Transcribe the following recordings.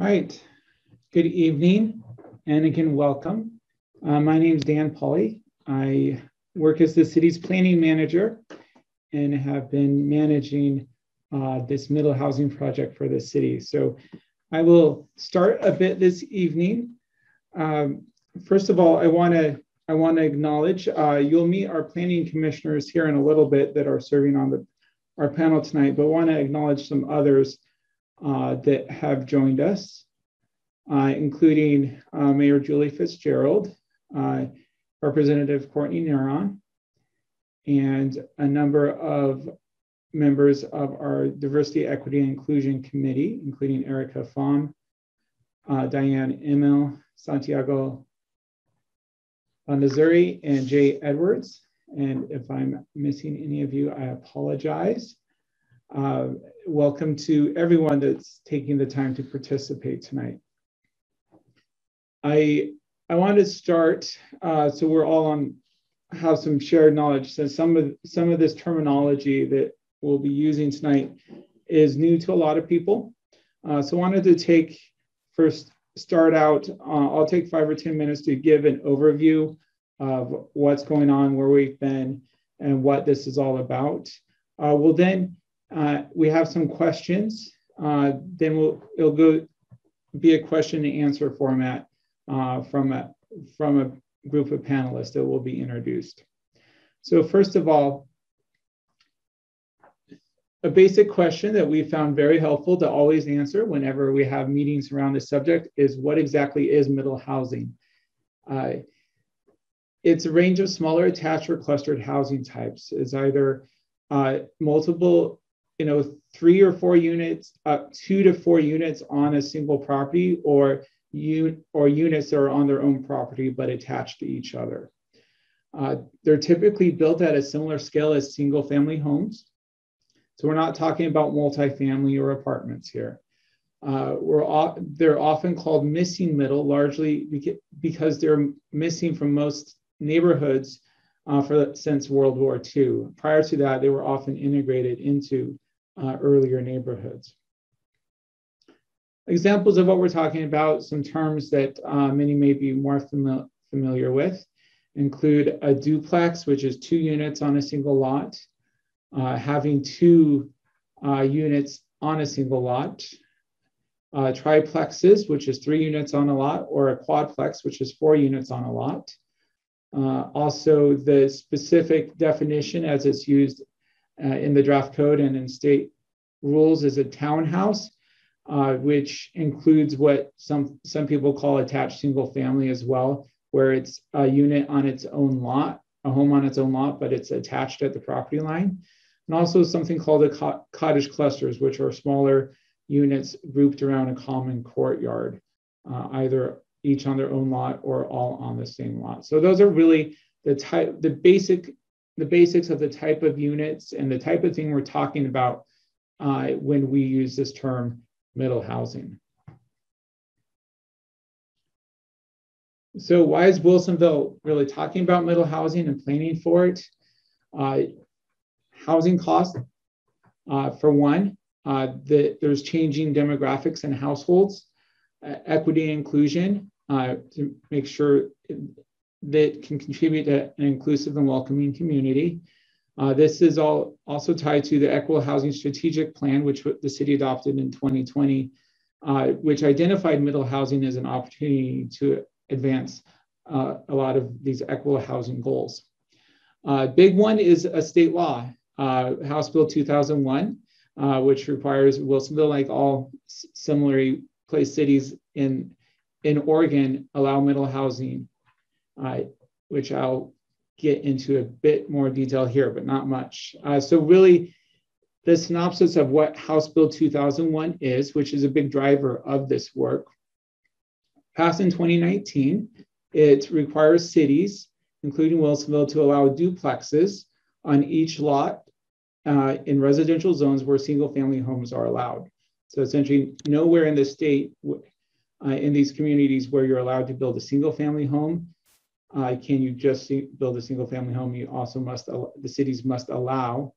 All right, good evening, and again, welcome. My name is Dan Pauly. I work as the city's planning manager and have been managing this middle housing project for the city. So I will start a bit this evening. First of all, I want to acknowledge you'll meet our planning commissioners here in a little bit that are serving on our panel tonight, but want to acknowledge some others that have joined us, including Mayor Julie Fitzgerald, Representative Courtney Neron, and a number of members of our Diversity, Equity, and Inclusion Committee, including Erica Pham, Diane Emil, Santiago Nazari, and Jay Edwards. And if I'm missing any of you, I apologize. Welcome to everyone that's taking the time to participate tonight. I want to start so we're all have some shared knowledge. So some of this terminology that we'll be using tonight is new to a lot of people. So I wanted to start out. I'll take 5 or 10 minutes to give an overview of what's going on, where we've been, and what this is all about. We have some questions. Then it'll be a question and answer format from a group of panelists that will be introduced. So first of all, a basic question that we found very helpful to always answer whenever we have meetings around this subject is, what exactly is middle housing? It's a range of smaller attached or clustered housing types. It's either multiple, 3 or 4 units, 2 to 4 units on a single property, or units that are on their own property but attached to each other. They're typically built at a similar scale as single-family homes. So we're not talking about multifamily or apartments here. They're often called missing middle, largely because they're missing from most neighborhoods since World War II. Prior to that, they were often integrated into earlier neighborhoods. Examples of what we're talking about, some terms that many may be more familiar with, include a duplex, which is 2 units on a single lot, having 2 units on a single lot, triplexes, which is 3 units on a lot, or a quadplex, which is 4 units on a lot. Also, the specific definition as it's used in the draft code and in state rules is a townhouse, which includes what some people call attached single family as well, where it's a unit on its own lot, a home on its own lot, but it's attached at the property line. And also something called a cottage clusters, which are smaller units grouped around a common courtyard, either each on their own lot or all on the same lot. So those are really the basics of the type of units and the type of thing we're talking about when we use this term middle housing. So why is Wilsonville really talking about middle housing and planning for it? Housing costs, for one, there's changing demographics in households, equity and inclusion to make sure that can contribute to an inclusive and welcoming community. This is also tied to the Equitable Housing Strategic Plan, which the city adopted in 2020, which identified middle housing as an opportunity to advance a lot of these equitable housing goals. Big one is a state law, House Bill 2001, which requires Wilsonville, like all similarly placed cities in Oregon, allow middle housing, which I'll get into a bit more detail here, but not much. So really, the synopsis of what House Bill 2001 is, which is a big driver of this work, passed in 2019. It requires cities, including Wilsonville, to allow duplexes on each lot in residential zones where single-family homes are allowed. So essentially, nowhere in the state, in these communities where you're allowed to build a single-family home, can you just build a single-family home? You also the cities must allow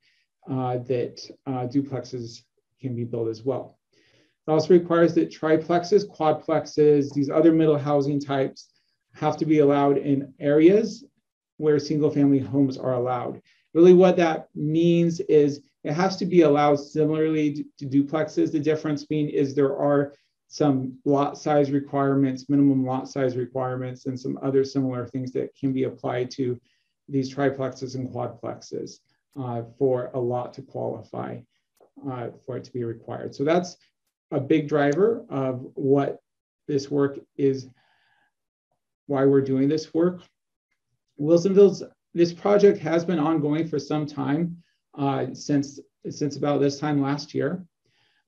that duplexes can be built as well. It also requires that triplexes, quadplexes, these other middle housing types have to be allowed in areas where single family homes are allowed. Really what that means is it has to be allowed similarly to duplexes. The difference being is there are some lot size requirements, minimum lot size requirements, and some other similar things that can be applied to these triplexes and quadplexes for a lot to qualify for it to be required. So that's a big driver of what this work is, why we're doing this work. This project has been ongoing for some time, since about this time last year.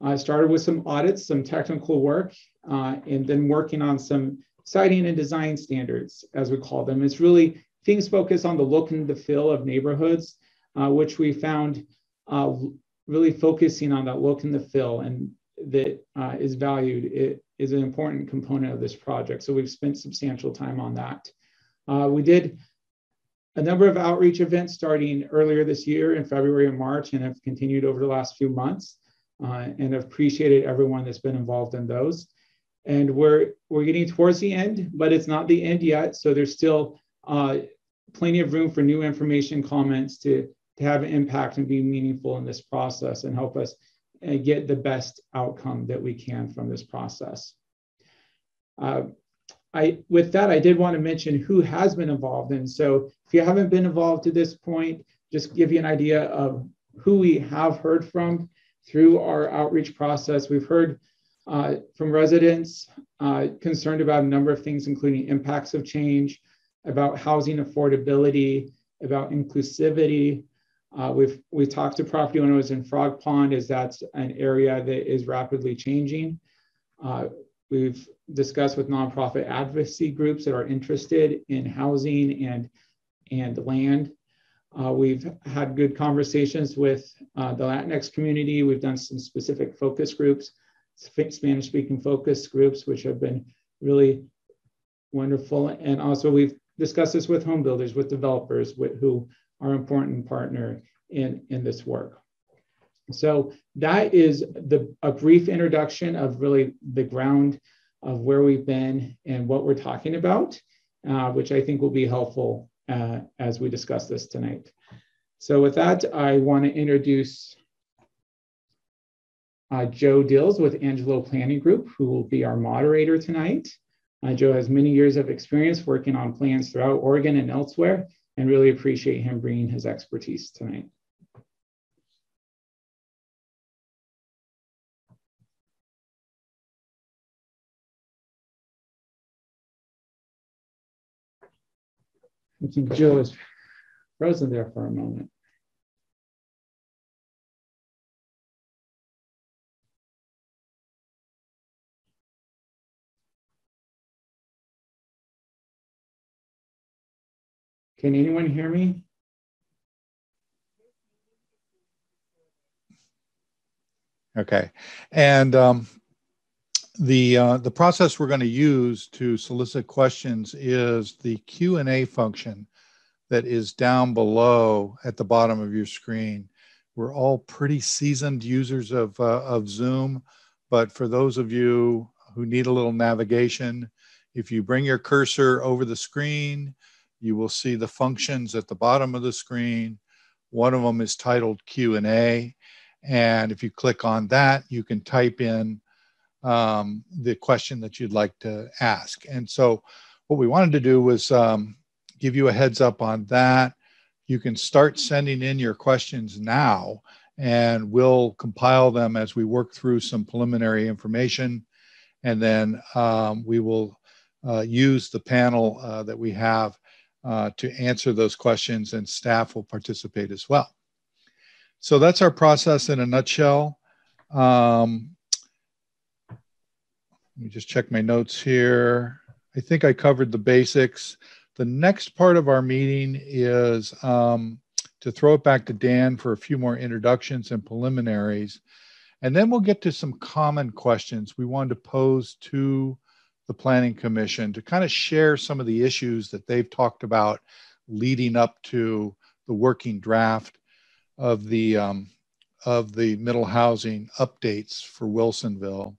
I started with some audits, some technical work, and then working on some siting and design standards, as we call them. It's really things focused on the look and the feel of neighborhoods, which we found really focusing on that look and the feel, and that is valued. It is an important component of this project. So we've spent substantial time on that. We did a number of outreach events starting earlier this year in February and March, and have continued over the last few months. And I've appreciated everyone that's been involved in those. And we're getting towards the end, but it's not the end yet. So there's still plenty of room for new information, comments to have an impact and be meaningful in this process and help us get the best outcome that we can from this process. With that, I did want to mention who has been involved. And so if you haven't been involved to this point, just give you an idea of who we have heard from through our outreach process. We've heard from residents concerned about a number of things, including impacts of change, about housing affordability, about inclusivity. We've talked to property owners in Frog Pond, as that's an area that is rapidly changing. We've discussed with nonprofit advocacy groups that are interested in housing and land. We've had good conversations with the Latinx community. We've done some specific focus groups, Spanish-speaking focus groups, which have been really wonderful. And also we've discussed this with home builders, with developers, who are an important partner in this work. So that is a brief introduction of really the ground of where we've been and what we're talking about, which I think will be helpful as we discuss this tonight. So with that, I want to introduce Joe Dills with Angelo Planning Group, who will be our moderator tonight. Joe has many years of experience working on plans throughout Oregon and elsewhere, and really appreciate him bringing his expertise tonight. I think Joe is frozen there for a moment. Can anyone hear me? Okay, and the process we're going to use to solicit questions is the Q&A function that is down below at the bottom of your screen. We're all pretty seasoned users of Zoom, but for those of you who need a little navigation, if you bring your cursor over the screen, you will see the functions at the bottom of the screen. One of them is titled Q&A. And if you click on that, you can type in the question that you'd like to ask. And so what we wanted to do was give you a heads up on that. You can start sending in your questions now, and we'll compile them as we work through some preliminary information. And then we will use the panel that we have to answer those questions, and staff will participate as well. So that's our process in a nutshell. Let me just check my notes here. I think I covered the basics. The next part of our meeting is to throw it back to Dan for a few more introductions and preliminaries. And then we'll get to some common questions we wanted to pose to the Planning Commission to kind of share some of the issues that they've talked about leading up to the working draft of the middle housing updates for Wilsonville.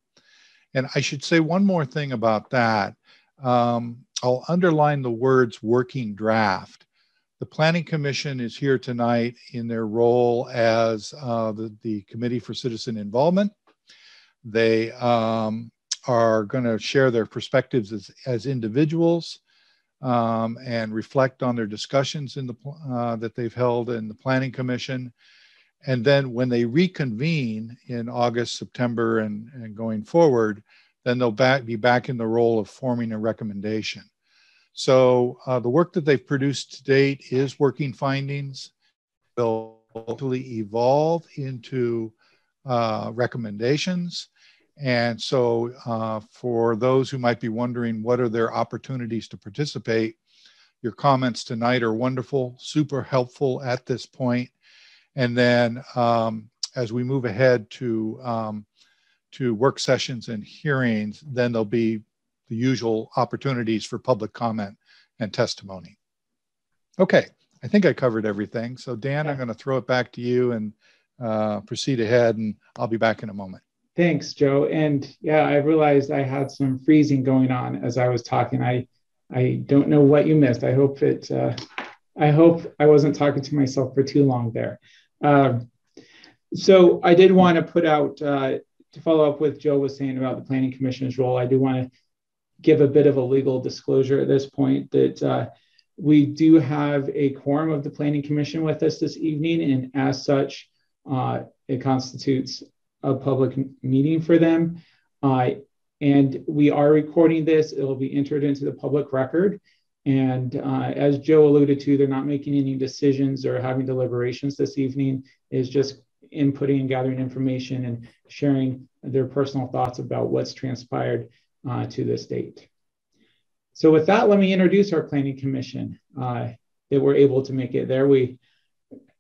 And I should say one more thing about that. I'll underline the words working draft. The Planning Commission is here tonight in their role as the Committee for Citizen Involvement. They are going to share their perspectives as individuals and reflect on their discussions in that they've held in the Planning Commission. And then when they reconvene in August, September, and going forward, then they'll be back in the role of forming a recommendation. So the work that they've produced to date is working findings. They'll hopefully evolve into recommendations. And so for those who might be wondering what are their opportunities to participate, your comments tonight are wonderful, super helpful at this point. And then as we move ahead to work sessions and hearings, then there'll be the usual opportunities for public comment and testimony. Okay, I think I covered everything. So Dan, I'm going to throw it back to you and proceed ahead, and I'll be back in a moment. Thanks, Joe. And yeah, I realized I had some freezing going on as I was talking. I don't know what you missed. I hope I wasn't talking to myself for too long there. So I did want to put out, to follow up with Joe was saying about the Planning Commission's role, I do want to give a bit of a legal disclosure at this point that we do have a quorum of the Planning Commission with us this evening, and as such, it constitutes a public meeting for them. And we are recording this. It will be entered into the public record. And as Joe alluded to, they're not making any decisions or having deliberations this evening. It's just inputting and gathering information and sharing their personal thoughts about what's transpired to this date. So with that, let me introduce our Planning Commission that were able to make it there. We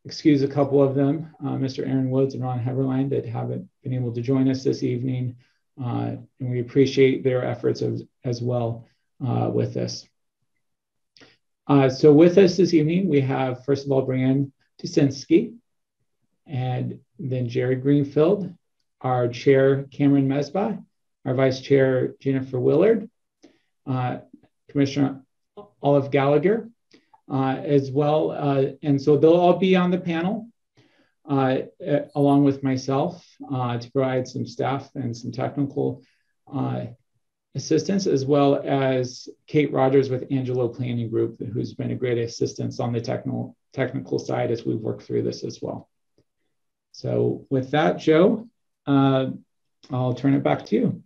excuse a couple of them, Mr. Aaron Woods and Ron Heverline, that haven't been able to join us this evening. And we appreciate their efforts as well with this. So with us this evening, we have, first of all, Brianne Tusinski, and then Jerry Greenfield, our chair, Cameron Mesbah, our vice chair, Jennifer Willard, Commissioner Olive Gallagher, as well. And so they'll all be on the panel along with myself to provide some staff and some technical assistance, as well as Kate Rogers with Angelo Planning Group, who's been a great assistance on the technical side as we've worked through this as well. So with that, Joe, I'll turn it back to you.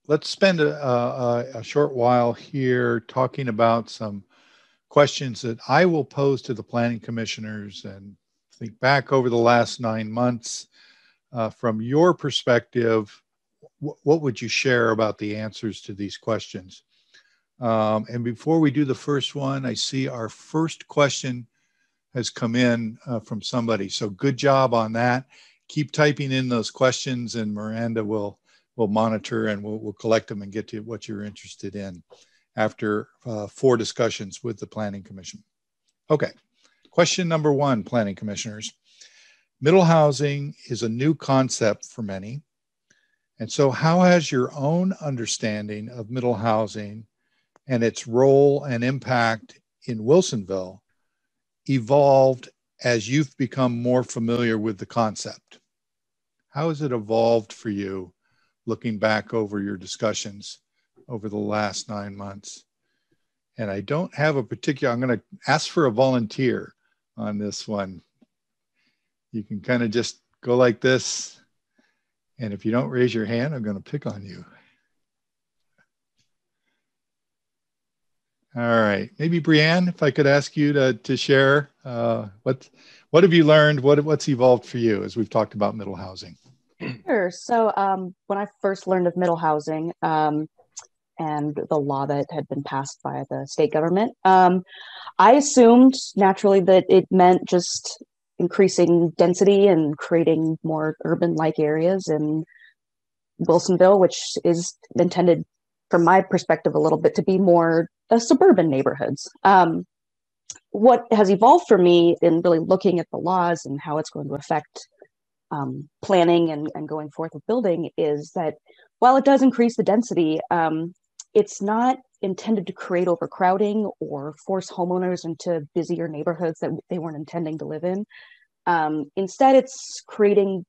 Let's spend a short while here talking about some questions that I will pose to the planning commissioners and think back over the last 9 months. From your perspective, what would you share about the answers to these questions? And before we do the first one, I see our first question has come in from somebody. So good job on that. Keep typing in those questions, and Miranda will monitor and we'll collect them and get to what you're interested in after 4 discussions with the Planning Commission. Okay, question number 1, Planning Commissioners. Middle housing is a new concept for many. And so how has your own understanding of middle housing and its role and impact in Wilsonville evolved as you've become more familiar with the concept? How has it evolved for you looking back over your discussions over the last 9 months? And I don't have a particular, I'm going to ask for a volunteer on this one. You can kind of just go like this. And if you don't raise your hand, I'm going to pick on you. All right, maybe Brianne, if I could ask you to share what have you learned? What's evolved for you as we've talked about middle housing? Sure. So when I first learned of middle housing and the law that had been passed by the state government, I assumed naturally that it meant just increasing density and creating more urban-like areas in Wilsonville, which is intended, from my perspective, a little bit to be more suburban neighborhoods. What has evolved for me in really looking at the laws and how it's going to affect planning and going forth with building is that while it does increase the density, it's not intended to create overcrowding or force homeowners into busier neighborhoods that they weren't intending to live in. Instead, it's creating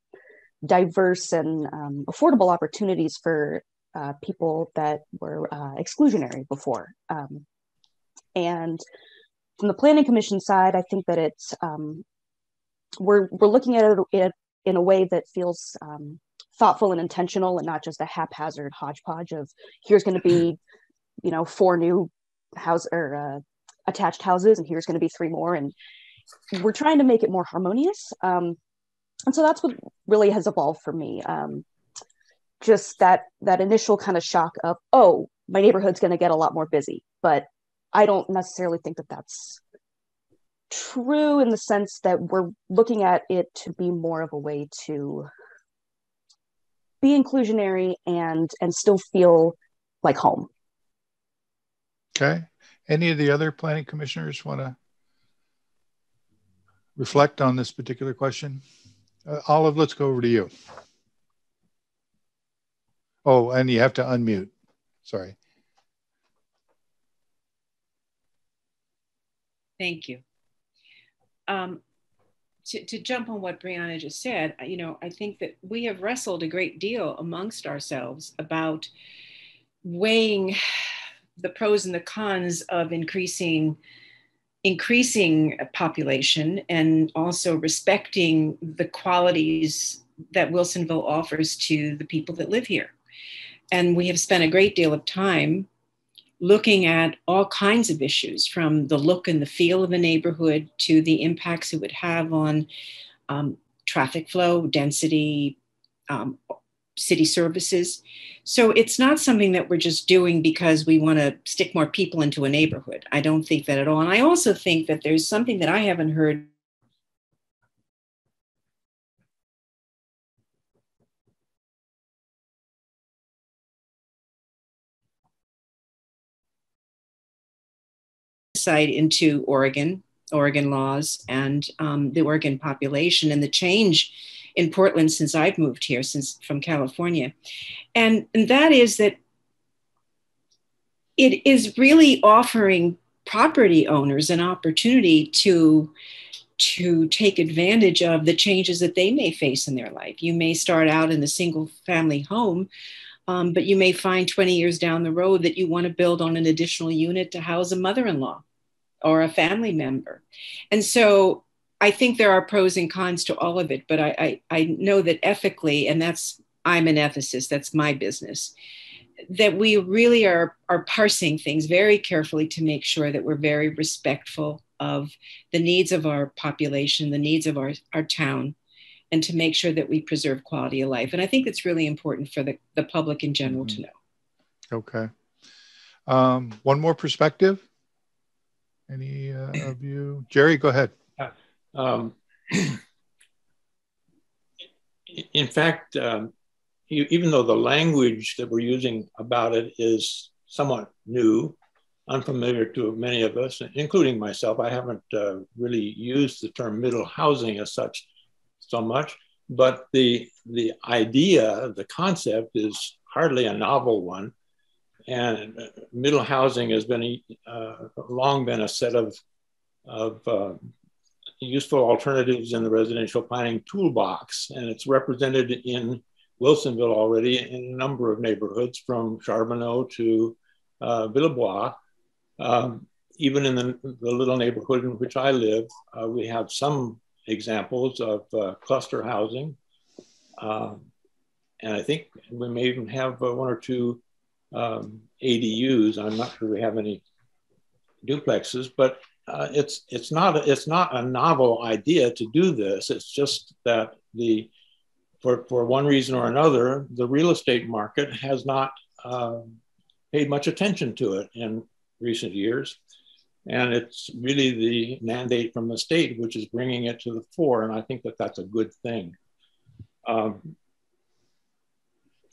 diverse and affordable opportunities for people that were exclusionary before. And from the Planning Commission side, I think that it's we're looking at it in a way that feels thoughtful and intentional, and not just a haphazard hodgepodge of here's going to be 4 new house or attached houses, and here's going to be 3 more, and we're trying to make it more harmonious. And so that's what really has evolved for me. Just that initial kind of shock of, oh, my neighborhood's going to get a lot more busy, but I don't necessarily think that that's true, in the sense that we're looking at it to be more of a way to be inclusionary and still feel like home. Okay. Any of the other planning commissioners want to reflect on this particular question? Olive, let's go over to you. Oh, and you have to unmute. Sorry. Thank you. To jump on what Brianna just said, I think that we have wrestled a great deal amongst ourselves about weighing the pros and the cons of increasing population, and also respecting the qualities that Wilsonville offers to the people that live here. And we have spent a great deal of time looking at all kinds of issues, from the look and the feel of a neighborhood to the impacts it would have on traffic flow, density, city services. So it's not something that we're just doing because we want to stick more people into a neighborhood. I don't think that at all. And I also think that there's something that I haven't heard insight into Oregon laws, and the Oregon population, and the change in Portland since I've moved here, from California. And that is that it is really offering property owners an opportunity to take advantage of the changes that they may face in their life. You may start out in a single family home, but you may find 20 years down the road that you want to build on an additional unit to house a mother-in-law or a family member. And so I think there are pros and cons to all of it, but I know that ethically, and I'm an ethicist, that's my business, that we really are parsing things very carefully to make sure that we're very respectful of the needs of our population, the needs of our town, and to make sure that we preserve quality of life. And I think it's really important for the public in general to know. Okay. One more perspective. Any of you? Jerry, go ahead. In fact, even though the language that we're using about it is somewhat new, unfamiliar to many of us, including myself, I haven't really used the term middle housing as such so much, but the idea, the concept is hardly a novel one. And middle housing has been long been a set of useful alternatives in the residential planning toolbox. And it's represented in Wilsonville already in a number of neighborhoods, from Charbonneau to Villebois. Even in the little neighborhood in which I live, we have some examples of cluster housing. And I think we may even have 1 or 2 ADUs. I'm not sure we have any duplexes, but it's not a novel idea to do this. It's just that for one reason or another, the real estate market has not paid much attention to it in recent years. And it's really the mandate from the state which is bringing it to the fore. And I think that that's a good thing.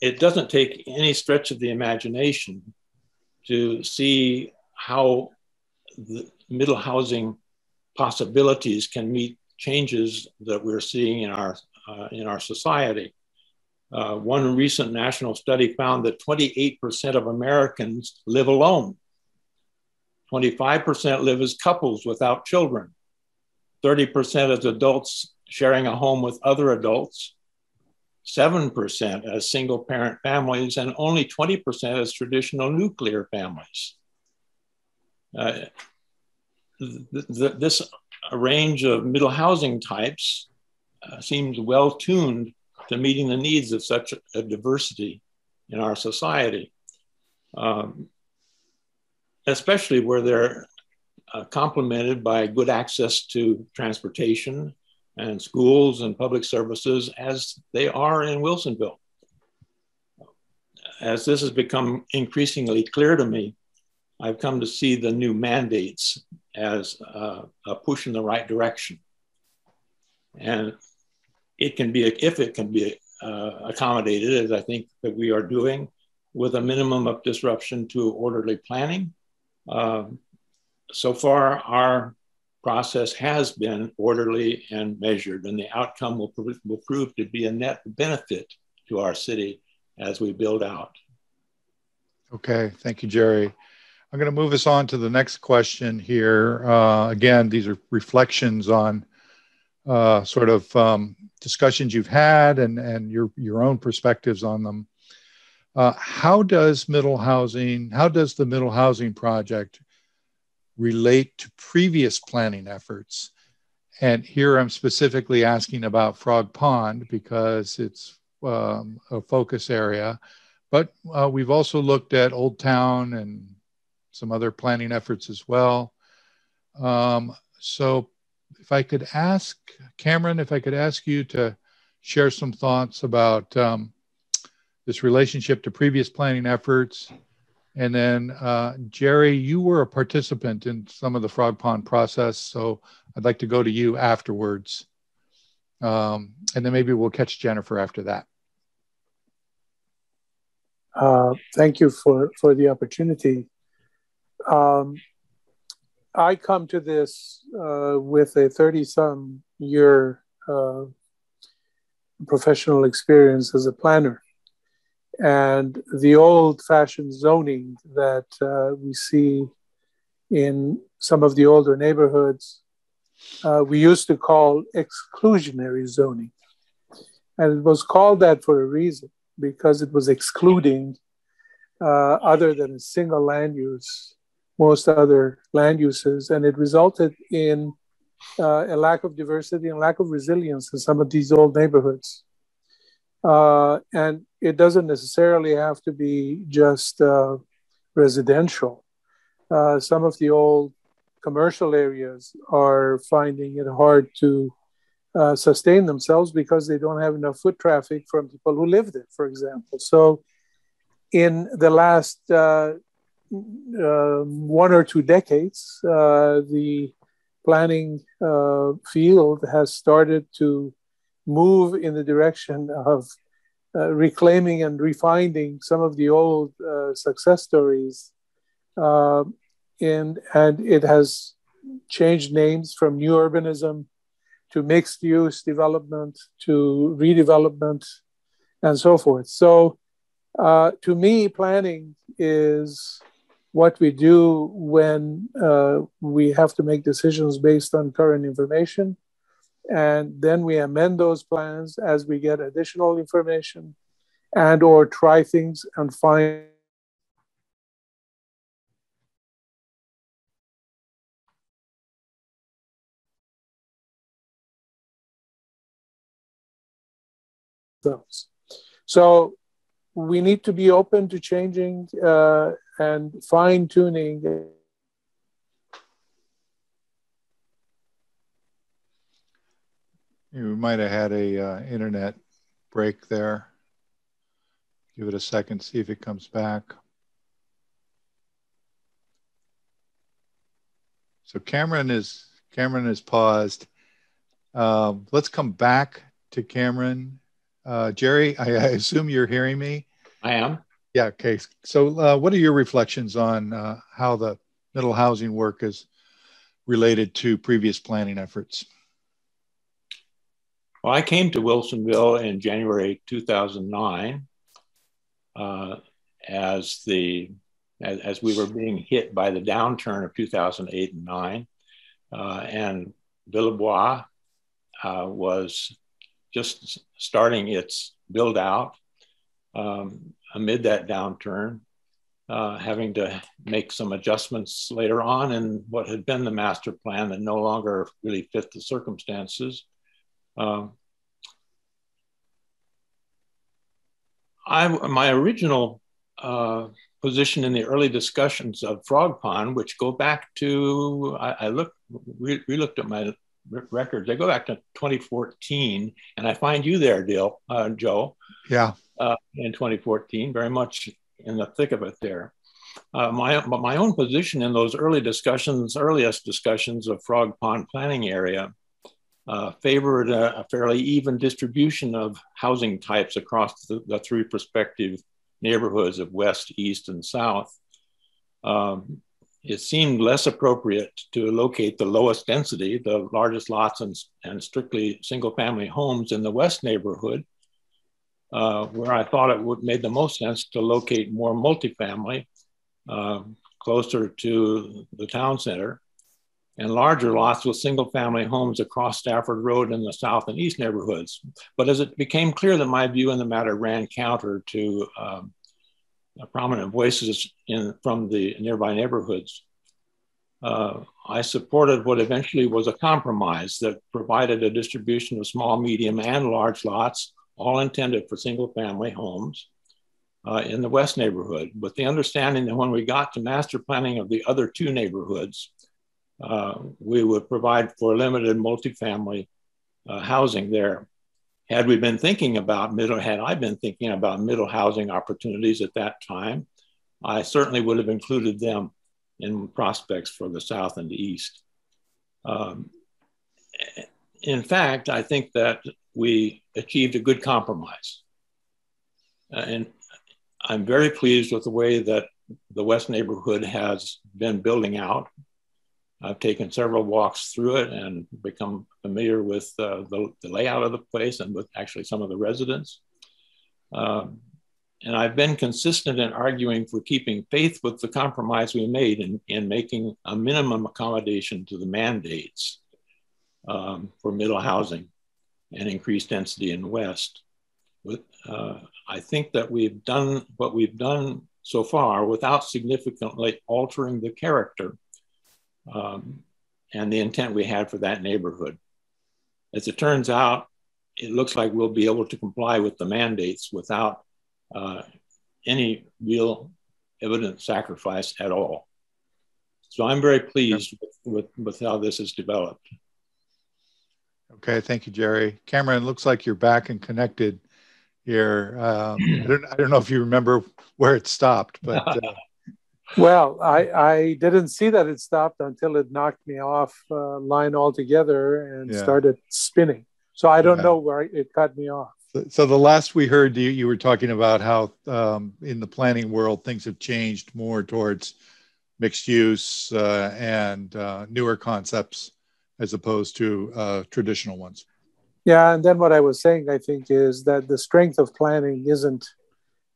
It doesn't take any stretch of the imagination to see how the middle housing possibilities can meet changes that we're seeing in our in our society. One recent national study found that 28% of Americans live alone. 25% live as couples without children. 30% as adults sharing a home with other adults. 7% as single parent families, and only 20% as traditional nuclear families. This range of middle housing types seems well tuned to meeting the needs of such a diversity in our society, especially where they're complemented by good access to transportation and schools and public services, as they are in Wilsonville. As this has become increasingly clear to me, I've come to see the new mandates as a push in the right direction. And it can be, if it can be accommodated, as I think that we are doing, with a minimum of disruption to orderly planning. So far, our process has been orderly and measured, and the outcome will prove to be a net benefit to our city as we build out. Okay, thank you, Jerry. I'm going to move us on to the next question here. Again, these are reflections on sort of discussions you've had and your own perspectives on them. How does the middle housing project relate to previous planning efforts? And here I'm specifically asking about Frog Pond because it's a focus area, but we've also looked at Old Town and some other planning efforts as well. So if I could ask, Cameron, if I could ask you to share some thoughts about this relationship to previous planning efforts. And then Jerry, you were a participant in some of the Frog Pond process, so I'd like to go to you afterwards. And then maybe we'll catch Jennifer after that. Thank you for the opportunity. I come to this with a 30-some year professional experience as a planner. And the old-fashioned zoning that we see in some of the older neighborhoods, we used to call exclusionary zoning. And it was called that for a reason, because it was excluding, other than a single land use, most other land uses. And it resulted in a lack of diversity and lack of resilience in some of these old neighborhoods. And it doesn't necessarily have to be just residential. Some of the old commercial areas are finding it hard to sustain themselves because they don't have enough foot traffic from people who live there, for example. So in the last 1 or 2 decades, the planning field has started to move in the direction of reclaiming and refining some of the old success stories. And it has changed names from new urbanism to mixed use development to redevelopment and so forth. So to me, planning is what we do when we have to make decisions based on current information. And then we amend those plans as we get additional information and or try things and find those. So we need to be open to changing and fine-tuning. We might have had a internet break there. Give it a second, see if it comes back. So Cameron is paused. Let's come back to Cameron. Jerry, I assume you're hearing me? I am. Yeah, okay. So what are your reflections on how the middle housing work is related to previous planning efforts? Well, I came to Wilsonville in January 2009 as we were being hit by the downturn of 2008 and 9. And Villebois was just starting its build out amid that downturn, having to make some adjustments later on in what had been the master plan that no longer really fit the circumstances. My original position in the early discussions of Frog Pond, which go back to, we looked at my records, they go back to 2014, and I find you there, Joe. Yeah. In 2014, very much in the thick of it there. My own position in those earliest discussions of Frog Pond planning area favored a fairly even distribution of housing types across the three prospective neighborhoods of West, East, and South. It seemed less appropriate to locate the lowest density, the largest lots and strictly single-family homes in the West neighborhood, where I thought it would made the most sense to locate more multifamily closer to the town center, and larger lots with single-family homes across Stafford Road in the South and East neighborhoods. But as it became clear that my view in the matter ran counter to prominent voices from the nearby neighborhoods, I supported what eventually was a compromise that provided a distribution of small, medium, and large lots, all intended for single-family homes in the West neighborhood, with the understanding that when we got to master planning of the other two neighborhoods, we would provide for limited multifamily housing there. Had I been thinking about middle housing opportunities at that time, I certainly would have included them in prospects for the South and the East. In fact, I think that we achieved a good compromise. And I'm very pleased with the way that the West neighborhood has been building out. I've taken several walks through it and become familiar with the layout of the place and with actually some of the residents. And I've been consistent in arguing for keeping faith with the compromise we made in making a minimum accommodation to the mandates for middle housing and increased density in the West. I think that we've done what we've done so far without significantly altering the character and the intent we had for that neighborhood. As it turns out, it looks like we'll be able to comply with the mandates without any real evident sacrifice at all. So I'm very pleased with how this has developed. Okay, thank you, Jerry. Cameron, looks like you're back and connected here. I don't know if you remember where it stopped, but well, I didn't see that it stopped until it knocked me off line altogether and started spinning. So I don't know where it cut me off. So the last we heard, you were talking about how in the planning world, things have changed more towards mixed use and newer concepts as opposed to traditional ones. Yeah, and then what I was saying, I think, is that the strength of planning isn't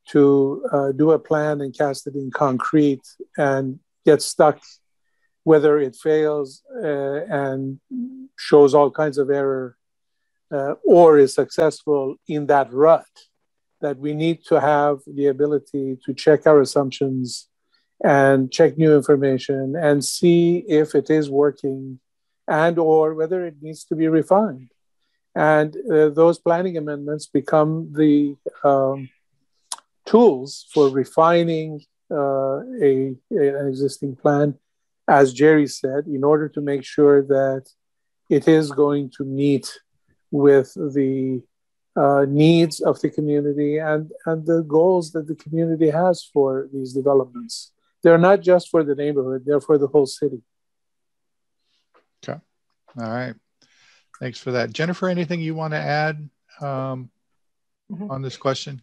to do a plan and cast it in concrete and get stuck, whether it fails and shows all kinds of error or is successful in that rut, that we need to have the ability to check our assumptions and check new information and see if it is working and or whether it needs to be refined. And those planning amendments become the tools for refining an existing plan, as Jerry said, in order to make sure that it is going to meet with the needs of the community and the goals that the community has for these developments. They're not just for the neighborhood, they're for the whole city. Okay. All right. Thanks for that. Jennifer, anything you want to add on this question?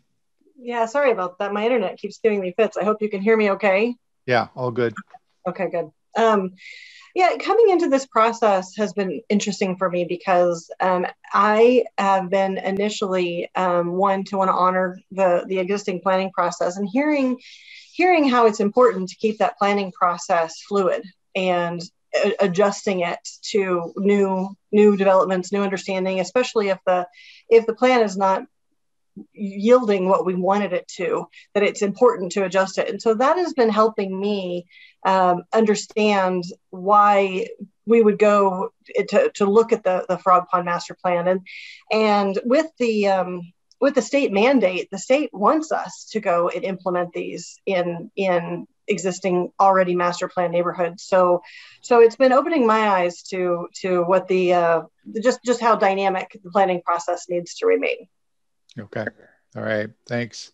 Yeah, sorry about that. My internet keeps giving me fits. I hope you can hear me okay. Yeah, all good. Okay, good. Yeah, coming into this process has been interesting for me because I have been initially one to want to honor the existing planning process, and hearing how it's important to keep that planning process fluid and adjusting it to new developments, new understanding, especially if the plan is not yielding what we wanted it to, that it's important to adjust it. And so that has been helping me understand why we would go to look at the Frog Pond Master Plan. And with the state mandate, the state wants us to go and implement these in existing already master plan neighborhoods. So it's been opening my eyes to what just how dynamic the planning process needs to remain. Okay. All right. Thanks.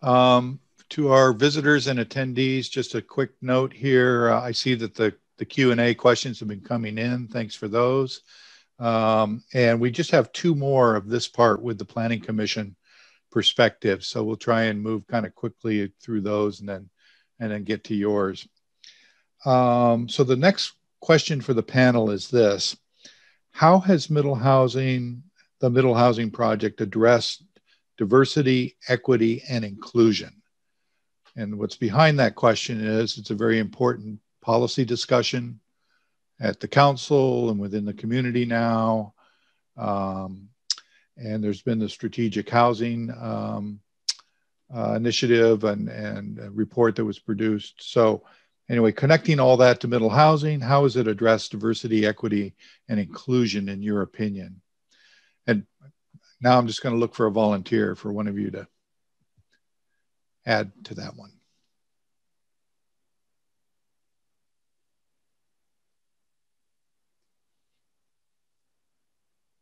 To our visitors and attendees, just a quick note here. I see that the Q&A questions have been coming in. Thanks for those. And we just have two more of this part with the Planning Commission perspective. So we'll try and move kind of quickly through those and then get to yours. So the next question for the panel is this: how has the Middle Housing Project addressed diversity, equity, and inclusion? And what's behind that question is it's a very important policy discussion at the council and within the community now. And there's been the strategic housing initiative and a report that was produced. So anyway, connecting all that to middle housing, how has it addressed diversity, equity, and inclusion in your opinion? And now I'm just going to look for a volunteer for one of you to add to that one.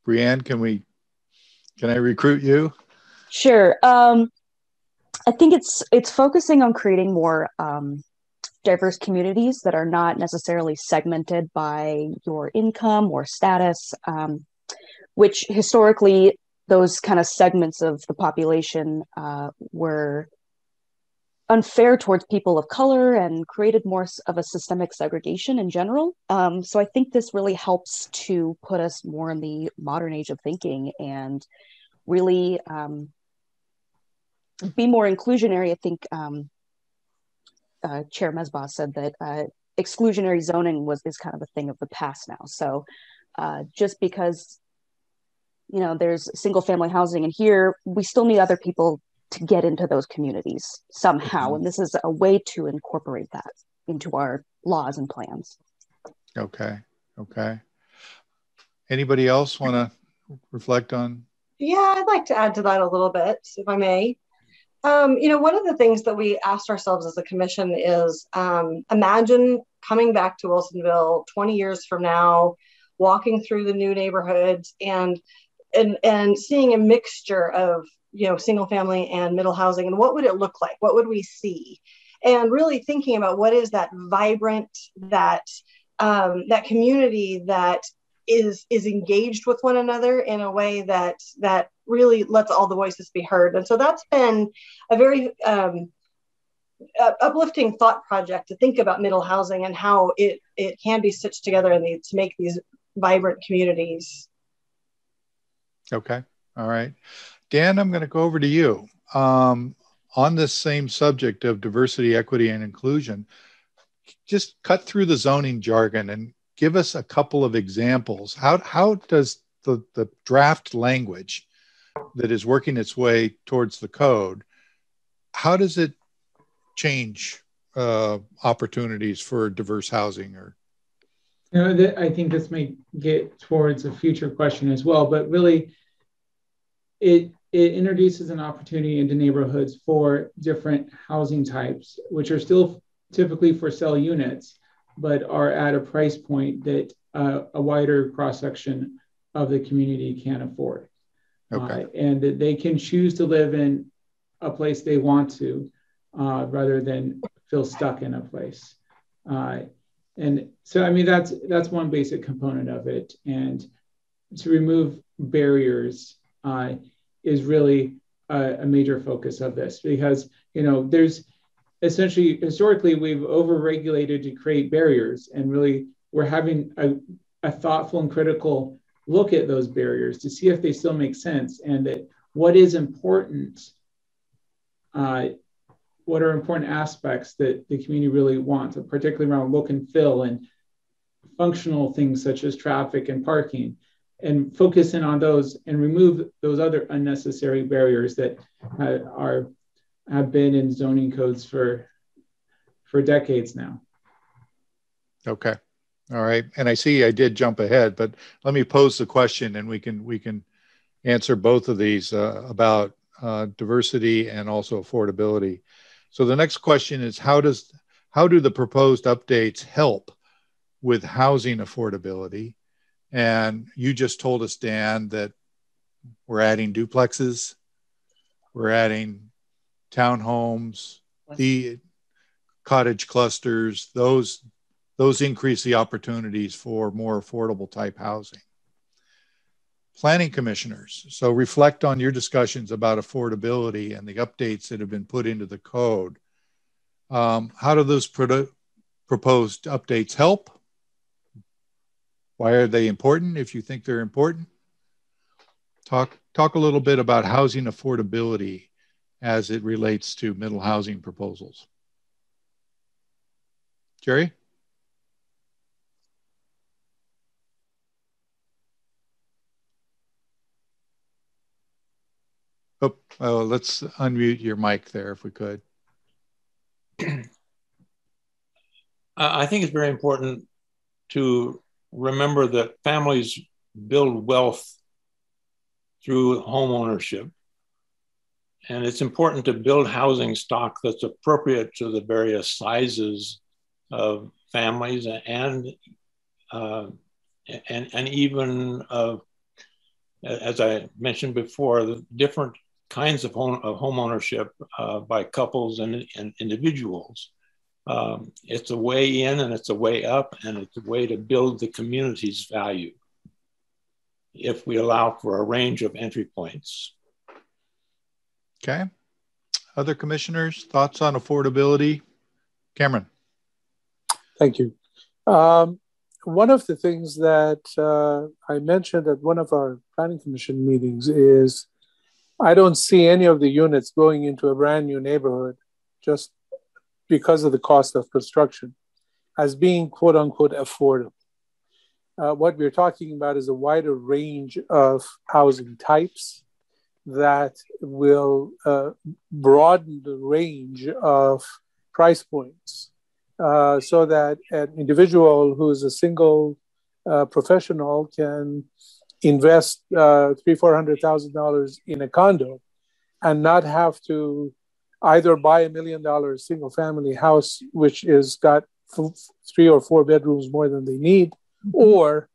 Brianne, can I recruit you? Sure. I think it's focusing on creating more diverse communities that are not necessarily segmented by your income or status, which historically those kind of segments of the population were unfair towards people of color and created more of a systemic segregation in general. So I think this really helps to put us more in the modern age of thinking and really be more inclusionary. I think Chair Mesbah said that exclusionary zoning is kind of a thing of the past now. So just because there's single family housing in here, we still need other people to get into those communities somehow. And this is a way to incorporate that into our laws and plans. Okay. Anybody else want to reflect on? Yeah, I'd like to add to that a little bit, if I may. One of the things that we asked ourselves as a commission is imagine coming back to Wilsonville 20 years from now, walking through the new neighborhoods and seeing a mixture of single family and middle housing, and what would it look like? What would we see? And really thinking about what is that vibrant, that community that is engaged with one another in a way that really lets all the voices be heard. And so that's been a very uplifting thought project to think about middle housing and how it can be stitched together to make these vibrant communities. Okay. All right. Dan, I'm going to go over to you. On this same subject of diversity, equity, and inclusion, just cut through the zoning jargon and give us a couple of examples. How does the draft language that is working its way towards the code, how does it change opportunities for diverse housing? Or I think this may get towards a future question as well, but really it introduces an opportunity into neighborhoods for different housing types, which are still typically for sale units, but are at a price point that a wider cross-section of the community can afford. Okay. And that they can choose to live in a place they want to, rather than feel stuck in a place. And so, I mean, that's one basic component of it. And to remove barriers is really a major focus of this, because, there's essentially, historically, we've overregulated to create barriers, and really we're having a thoughtful and critical look at those barriers to see if they still make sense, and that what is important, what are important aspects that the community really wants, particularly around look and feel and functional things such as traffic and parking, and focus in on those and remove those other unnecessary barriers that have been in zoning codes for decades now. Okay. All right. And I see I did jump ahead, but let me pose the question and we can answer both of these about diversity and also affordability. So the next question is, how do the proposed updates help with housing affordability? And you just told us, Dan, that we're adding duplexes, we're adding townhomes, the cottage clusters, those increase the opportunities for more affordable type housing. Planning commissioners, so reflect on your discussions about affordability and the updates that have been put into the code. How do those proposed updates help? Why are they important if you think they're important? Talk a little bit about housing affordability as it relates to middle housing proposals. Jerry? Oh, let's unmute your mic there if we could. I think it's very important to remember that families build wealth through home ownership. And it's important to build housing stock that's appropriate to the various sizes of families and even as I mentioned before, the different kinds of home ownership by couples and individuals. It's a way in and it's a way up, and it's a way to build the community's value if we allow for a range of entry points. Okay. Other commissioners, thoughts on affordability? Cameron. Thank you. One of the things that I mentioned at one of our planning commission meetings is I don't see any of the units going into a brand new neighborhood just because of the cost of construction as being quote unquote affordable. What we're talking about is a wider range of housing types that will broaden the range of price points so that an individual who is a single professional can invest $300,000-$400,000 in a condo and not have to either buy $1 million single family house, which is got 3 or 4 bedrooms more than they need, or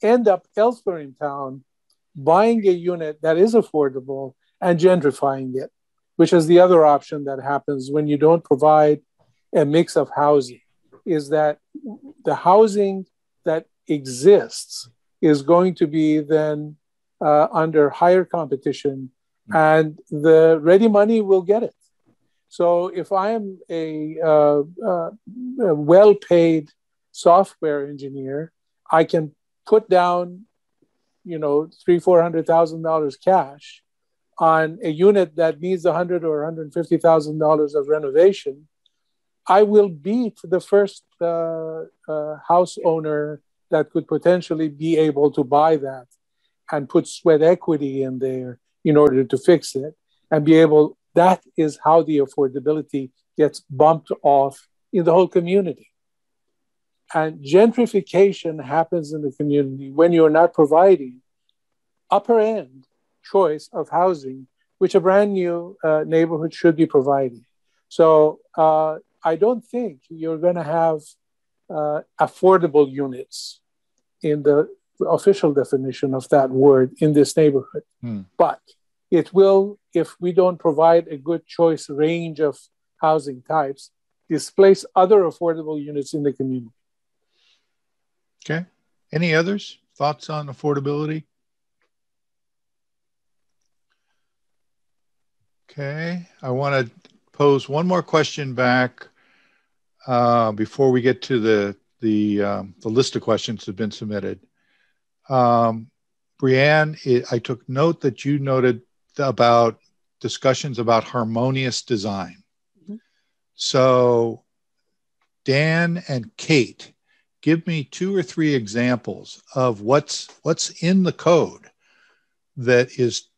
end up elsewhere in town buying a unit that is affordable and gentrifying it, which is the other option that happens when you don't provide a mix of housing, is that the housing that exists is going to be then under higher competition, and the ready money will get it. So if I am a well-paid software engineer, I can put down, $300,000-$400,000 cash on a unit that needs $100,000 or $150,000 of renovation. I will beat the first house owner that could potentially be able to buy that and put sweat equity in there in order to fix it and be able. That is how the affordability gets bumped off in the whole community. And gentrification happens in the community when you're not providing upper end choice of housing, which a brand new neighborhood should be providing. So I don't think you're going to have affordable units in the official definition of that word in this neighborhood. But it will, if we don't provide a good choice range of housing types, displace other affordable units in the community. Okay. Any others? Thoughts on affordability? Okay. I want to pose one more question back before we get to the list of questions that have been submitted. Brianne, I took note that you noted about discussions about harmonious design. Mm-hmm. So Dan and Kate, give me 2 or 3 examples of what's in the code that is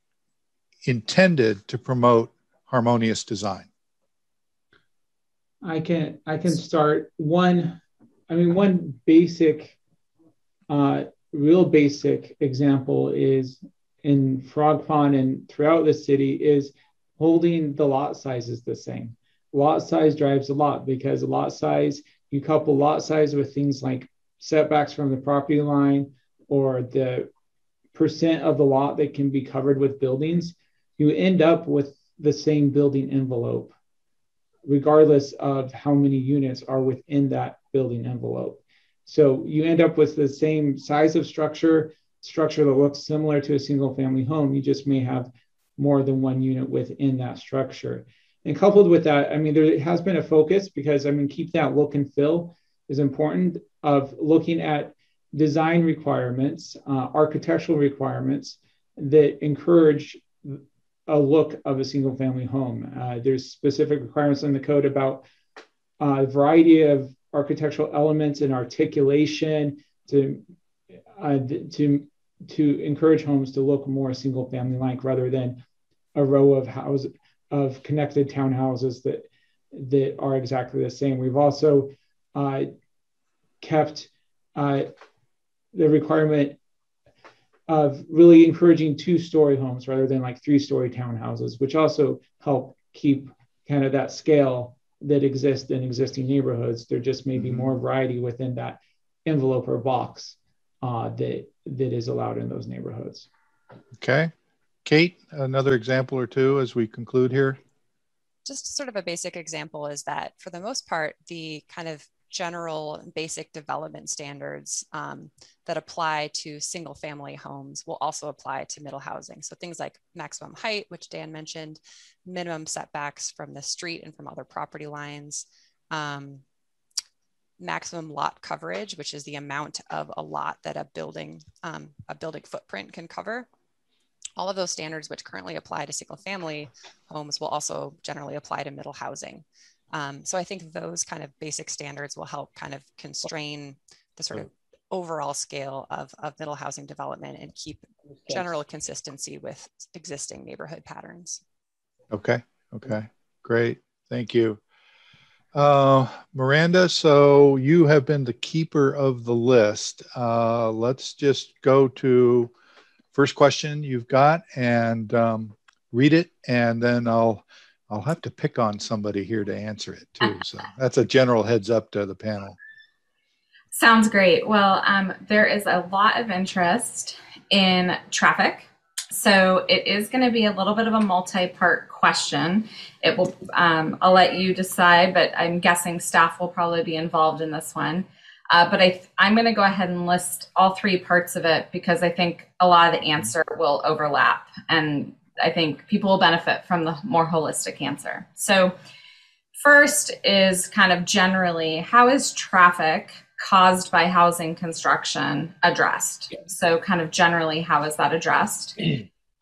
intended to promote harmonious design. I can start. One basic, real basic example is in Frog Pond and throughout the city is holding the lot sizes the same. Lot size drives a lot because a lot size, you couple lot size with things like setbacks from the property line or the percent of the lot that can be covered with buildings, you end up with the same building envelope, regardless of how many units are within that building envelope. So you end up with the same size of structure that looks similar to a single family home. You just may have more than one unit within that structure. And coupled with that, there has been a focus because, keep that look and feel is important of looking at design requirements, architectural requirements that encourage a look of a single family home. There's specific requirements in the code about a variety of architectural elements and articulation to encourage homes to look more single family like rather than a row of connected townhouses that are exactly the same. We've also kept the requirement of really encouraging 2-story homes rather than like 3-story townhouses, which also help keep kind of that scale that exists in existing neighborhoods. There just may be more variety within that envelope or box that is allowed in those neighborhoods. Okay. Kate, another example or two as we conclude here. Just sort of a basic example is that for the most part, the kind of general basic development standards that apply to single family homes will also apply to middle housing. So things like maximum height, which Dan mentioned, minimum setbacks from the street and from other property lines, maximum lot coverage, which is the amount of a lot that a building footprint can cover. All of those standards, which currently apply to single family homes, will also generally apply to middle housing. So I think those kind of basic standards will help kind of constrain the sort of overall scale of middle housing development and keep general consistency with existing neighborhood patterns. Okay, great, thank you. Miranda, so you have been the keeper of the list. Let's just go to first question you've got and read it, and then I'll have to pick on somebody here to answer it too. So that's a general heads up to the panel. Sounds great. Well, there is a lot of interest in traffic. So it is going to be a little bit of a multi-part question. It will, I'll let you decide, but I'm guessing staff will probably be involved in this one. But I'm going to go ahead and list all 3 parts of it because I think a lot of the answer will overlap, and I think people will benefit from the more holistic answer. So first is kind of generally, how is traffic caused by housing construction addressed? So kind of generally, how is that addressed?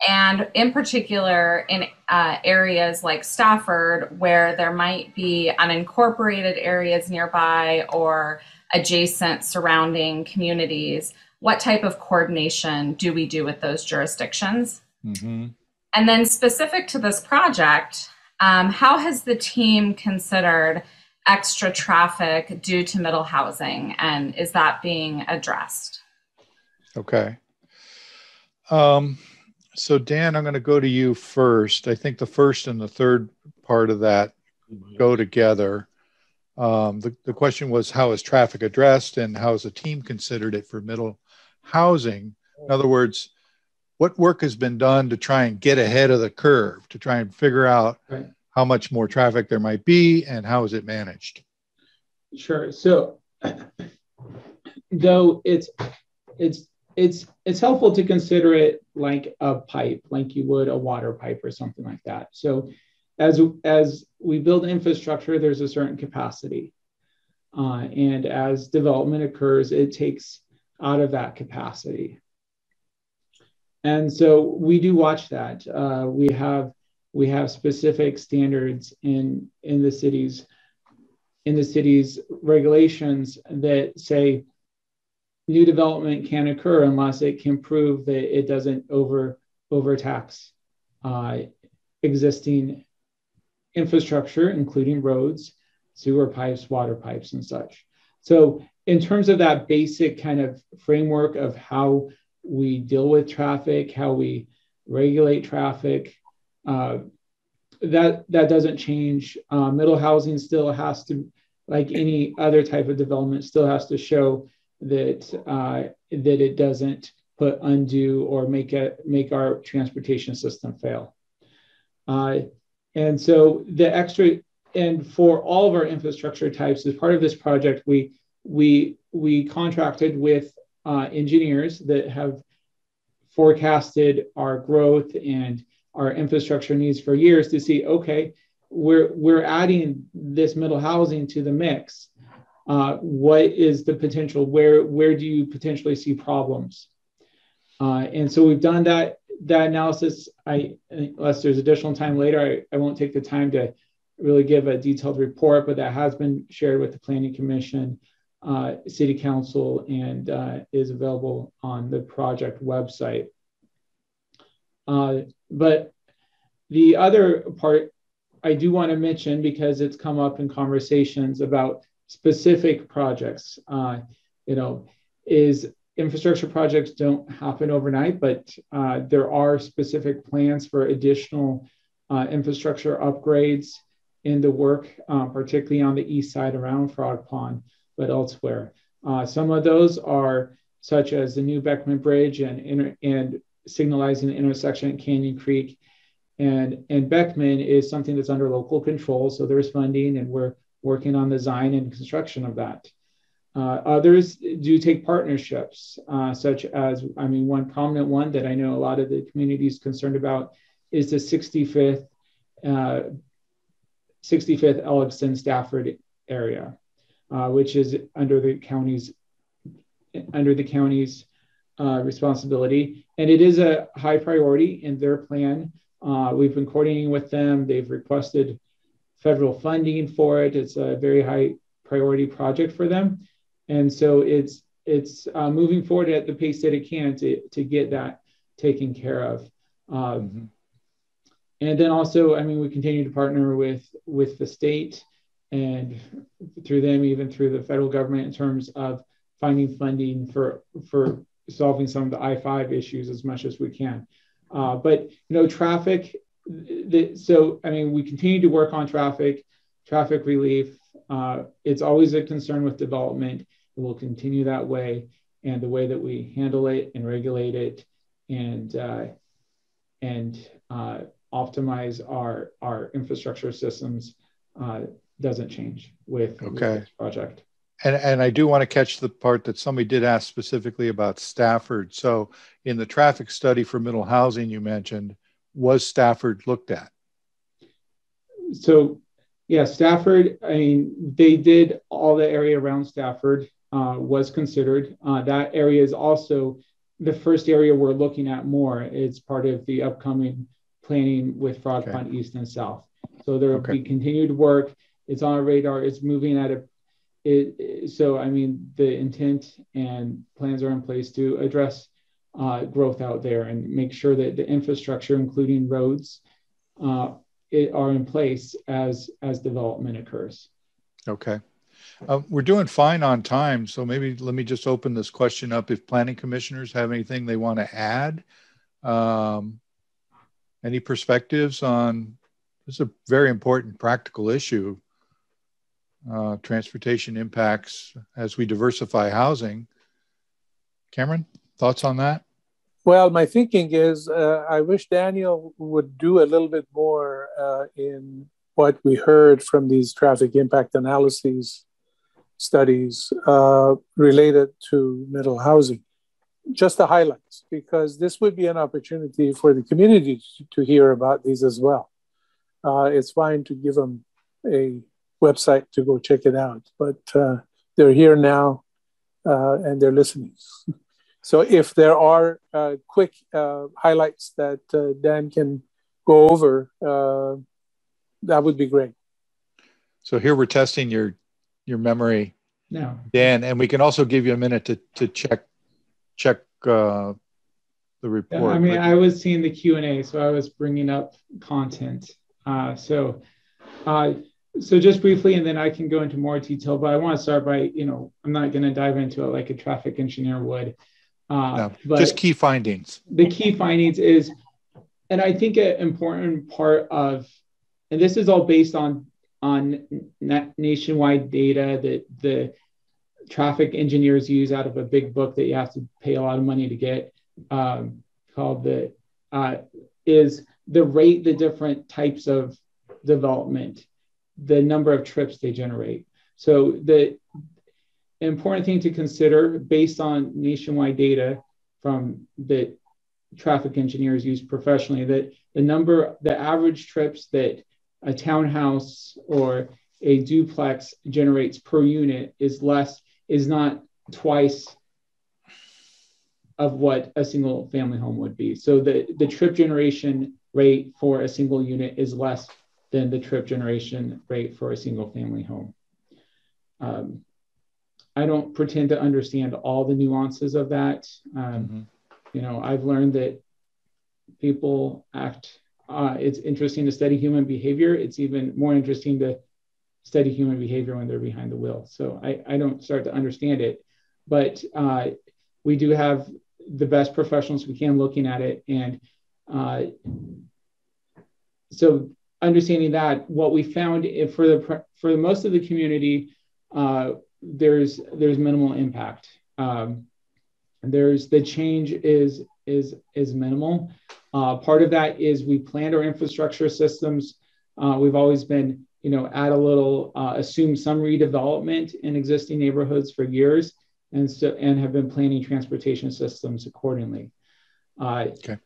And in particular, in areas like Stafford, where there might be unincorporated areas nearby or adjacent surrounding communities, what type of coordination do we do with those jurisdictions? Mm-hmm. And then specific to this project, how has the team considered extra traffic due to middle housing, and is that being addressed? Okay. So Dan, I'm going to go to you first. I think the first and the third part of that go together. The question was, how is traffic addressed and how has the team considered it for middle housing? In other words, what work has been done to try and get ahead of the curve, to try and figure out how much more traffic there might be and how is it managed? Sure. So though it's helpful to consider it like a pipe, like you would a water pipe or something like that. So as we build infrastructure, there's a certain capacity. And as development occurs, it takes out of that capacity. And so we do watch that. We have specific standards in the city's regulations that say new development can't occur unless it can prove that it doesn't overtax existing infrastructure, including roads, sewer pipes, water pipes, and such. So in terms of that basic kind of framework of how we deal with traffic, how we regulate traffic, that doesn't change. Middle housing still has to, like any other type of development, still has to show that it doesn't put undue or make our transportation system fail. And so the extra, and for all of our infrastructure types, as part of this project, we contracted with engineers that have forecasted our growth and our infrastructure needs for years to see, okay, we're adding this middle housing to the mix. What is the potential? Where do you potentially see problems? And so we've done that analysis. Unless there's additional time later, I won't take the time to really give a detailed report, but that has been shared with the Planning Commission, City Council, and is available on the project website. But the other part I do want to mention, because it's come up in conversations about specific projects, is infrastructure projects don't happen overnight, but there are specific plans for additional infrastructure upgrades in the work, particularly on the east side around Frog Pond, but elsewhere. Some of those are such as the new Beckman Bridge and signalizing the intersection at Canyon Creek. And Beckman is something that's under local control, so there's funding, and we're working on design and construction of that. Others do take partnerships, such as, one prominent one that I know a lot of the community is concerned about is the 65th Elliston Stafford area, which is under the county's responsibility. And it is a high priority in their plan. We've been coordinating with them. They've requested federal funding for it. It's a very high priority project for them. And so it's moving forward at the pace that it can to get that taken care of. And then also, we continue to partner with the state and through them, even through the federal government, in terms of finding funding for solving some of the I-5 issues as much as we can. But traffic, we continue to work on traffic relief. It's always a concern with development. It will continue that way, and the way that we handle it and regulate it and optimize our infrastructure systems doesn't change with this project. And I do want to catch the part that somebody did ask specifically about Stafford. So in the traffic study for middle housing you mentioned, was Stafford looked at? So yeah, Stafford, they did all the area around Stafford was considered. That area is also the first area we're looking at more. It's part of the upcoming planning with Frog Pond East and South. So there will be continued work. It's on our radar. It's moving at the intent and plans are in place to address growth out there and make sure that the infrastructure, including roads, are in place as development occurs. Okay. We're doing fine on time, so maybe let me just open this question up. If planning commissioners have anything they want to add, any perspectives on this is a very important practical issue, transportation impacts as we diversify housing. Cameron, thoughts on that? Well, my thinking is I wish Daniel would do a little bit more in what we heard from these traffic impact analyses studies related to middle housing. Just the highlights, because this would be an opportunity for the community to hear about these as well. it's fine to give them a website to go check it out. But they're here now and they're listening. So if there are quick highlights that Dan can go over, that would be great. So here we're testing your memory, No. Dan, and we can also give you a minute to check the report. I mean, I was seeing the Q&A, so I was bringing up content. So just briefly, and then I can go into more detail, but I want to start by, I'm not going to dive into it like a traffic engineer would. No, but just key findings. The key findings is, and I think an important part of, and this is all based on nationwide data that the traffic engineers use out of a big book that you have to pay a lot of money to get, called is the rate, the different types of development, the number of trips they generate. So the important thing to consider based on nationwide data from the traffic engineers use professionally, that the average trips that a townhouse or a duplex generates per unit is not twice of what a single family home would be. So the trip generation rate for a single unit is less than the trip generation rate for a single family home. I don't pretend to understand all the nuances of that. I've learned that people act, it's interesting to study human behavior. It's even more interesting to study human behavior when they're behind the wheel. So I don't start to understand it, but we do have the best professionals we can looking at it. And so understanding that, what we found for the most of the community, there's minimal impact. The change is minimal. Part of that is we planned our infrastructure systems. We've always been, add a little, assume some redevelopment in existing neighborhoods for years, and have been planning transportation systems accordingly. Okay.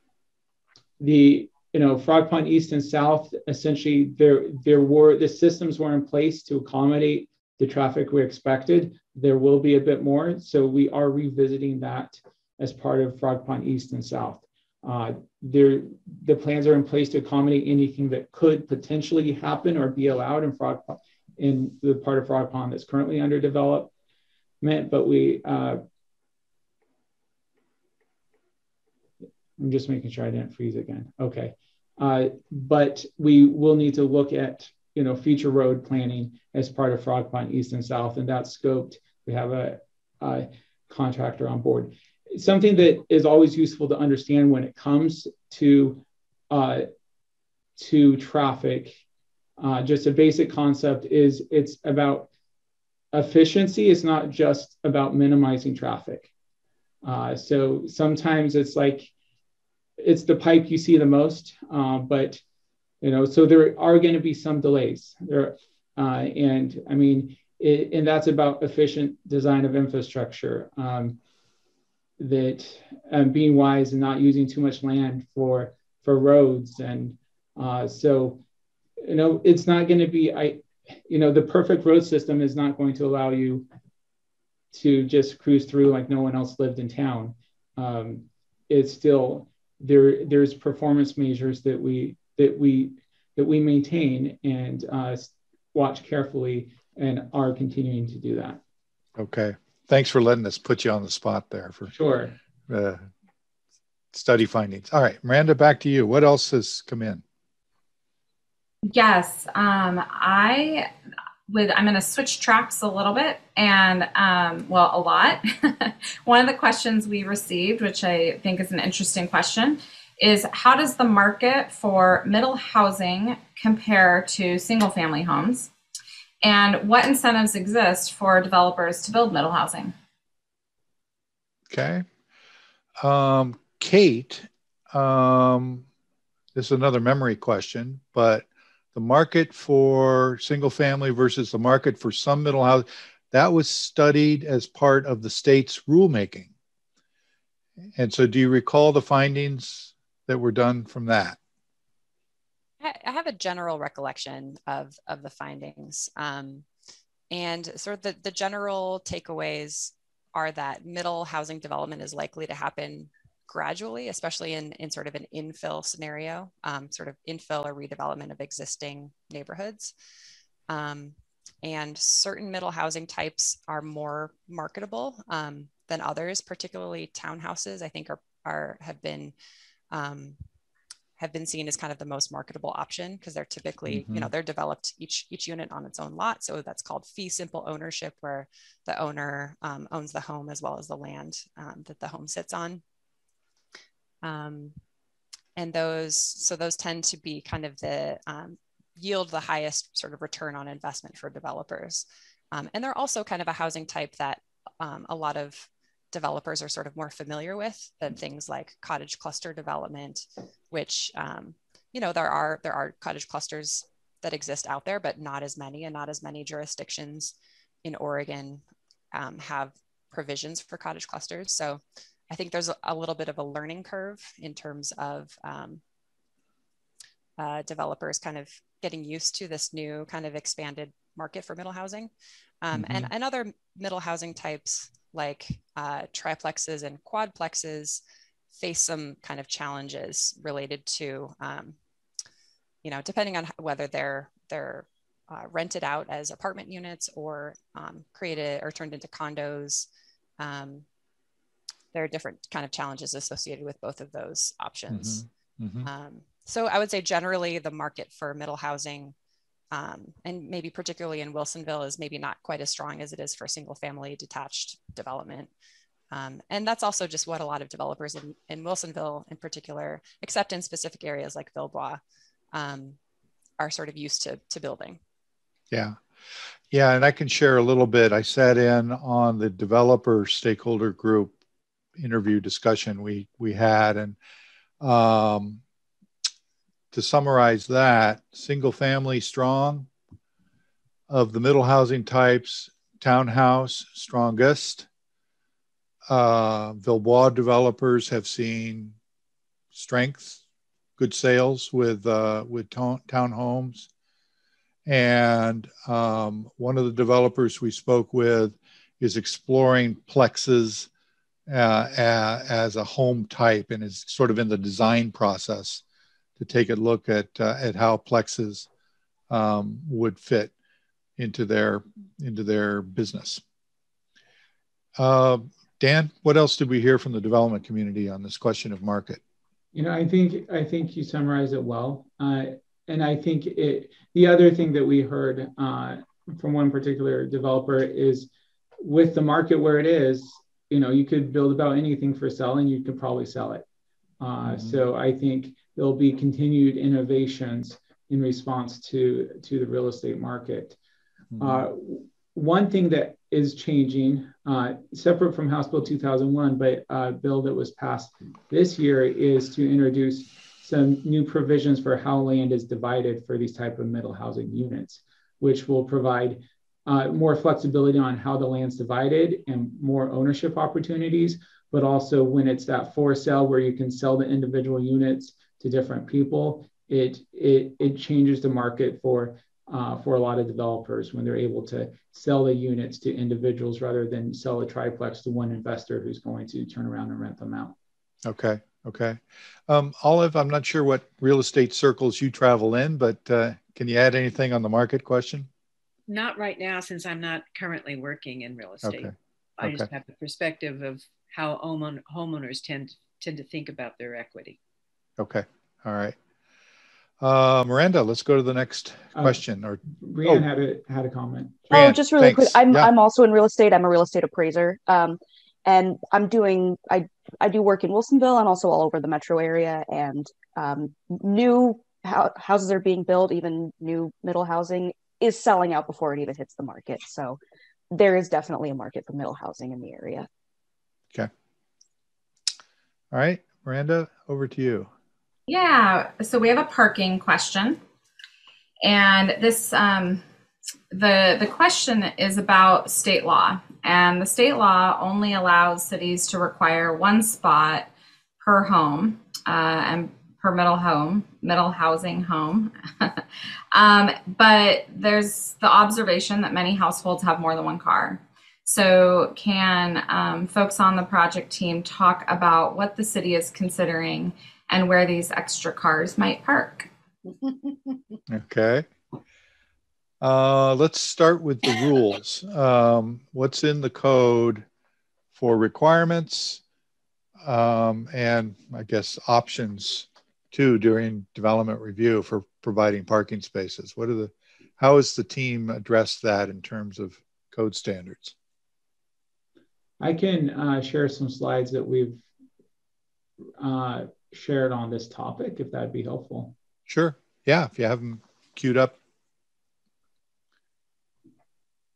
Frog Pond East and South, essentially the systems were in place to accommodate the traffic we expected. There will be a bit more, so we are revisiting that as part of Frog Pond East and South. The plans are in place to accommodate anything that could potentially happen or be allowed in the part of Frog Pond that's currently under development, but I'm just making sure I didn't freeze again. Okay. But we will need to look at, future road planning as part of Frog Pond East and South, and that's scoped. We have a contractor on board. Something that is always useful to understand when it comes to traffic, just a basic concept is it's about efficiency. It's not just about minimizing traffic. So sometimes it's the pipe you see the most, but so there are going to be some delays there, and I mean, and that's about efficient design of infrastructure. That being wise and not using too much land for roads, and so it's not going to be the perfect road system is not going to allow you to just cruise through like no one else lived in town. It's still there's performance measures that we maintain and watch carefully, and are continuing to do that. Okay. Thanks for letting us put you on the spot there for sure. Study findings. All right, Miranda, back to you. What else has come in? Yes, I'm going to switch tracks a little bit, and a lot. One of the questions we received, which I think is an interesting question, is how does the market for middle housing compare to single family homes? And what incentives exist for developers to build middle housing? Okay. Kate, this is another memory question, but the market for single family versus the market for some middle housing, that was studied as part of the state's rulemaking. And so do you recall the findings that were done from that? I have a general recollection of the findings. And sort of the general takeaways are that middle housing development is likely to happen gradually, especially in sort of an infill scenario, sort of infill or redevelopment of existing neighborhoods. And certain middle housing types are more marketable than others, particularly townhouses, I think have been seen as kind of the most marketable option because they're typically, you know, they're developed each unit on its own lot. So that's called fee simple ownership, where the owner owns the home as well as the land that the home sits on. And those tend to be kind of the yield the highest sort of return on investment for developers. And they're also kind of a housing type that a lot of developers are sort of more familiar with than things like cottage cluster development, which, you know, there are cottage clusters that exist out there, but not as many, and not as many jurisdictions in Oregon have provisions for cottage clusters. So I think there's a little bit of a learning curve in terms of developers kind of getting used to this new kind of expanded market for middle housing. And other middle housing types like triplexes and quadplexes face some kind of challenges related to, you know, depending on whether they're rented out as apartment units or created or turned into condos. There are different kind of challenges associated with both of those options. So I would say generally the market for middle housing, and maybe particularly in Wilsonville, is maybe not quite as strong as it is for single family detached development. And that's also just what a lot of developers in Wilsonville in particular, except in specific areas like Villebois, are sort of used to building. Yeah. Yeah, and I can share a little bit. I sat in on the developer stakeholder group interview discussion we had, and to summarize that, single family strong, of the middle housing types, townhouse strongest. Villebois developers have seen strength, good sales with townhomes. And one of the developers we spoke with is exploring plexes as a home type, and is sort of in the design process to take a look at how plexes would fit into their business. Dan, what else did we hear from the development community on this question of market? You know, I think you summarized it well. And I think the other thing that we heard from one particular developer is, with the market where it is, you know, you could build about anything for sale and you could probably sell it. So I think there'll be continued innovations in response to the real estate market. One thing that is changing, separate from House Bill 2001, but a bill that was passed this year, is to introduce some new provisions for how land is divided for these type of middle housing units, which will provide more flexibility on how the land's divided and more ownership opportunities, but also when it's that for sale where you can sell the individual units to different people, it changes the market for a lot of developers when they're able to sell the units to individuals rather than sell a triplex to one investor who's going to turn around and rent them out. Okay. Olive, I'm not sure what real estate circles you travel in, but can you add anything on the market question? Not right now, since I'm not currently working in real estate. I just have the perspective of how homeowners tend to think about their equity. Okay. All right. Miranda, let's go to the next question. Or Brianne had a comment. Brianne, just really quick. I'm also in real estate. I'm a real estate appraiser. And I do work in Wilsonville and also all over the metro area, and new houses are being built, even new middle housing is selling out before it even hits the market. So there is definitely a market for middle housing in the area. Okay. All right, Miranda, over to you. Yeah, so we have a parking question, and this the question is about state law, and the state law only allows cities to require one spot per home, and per middle housing home. But there's the observation that many households have more than one car. So can folks on the project team talk about what the city is considering and where these extra cars might park? Okay. Let's start with the rules. What's in the code for requirements and I guess options too during development review for providing parking spaces? How has the team addressed that in terms of code standards? I can share some slides that we've shared on this topic, if that'd be helpful. Sure. Yeah, if you have them queued up.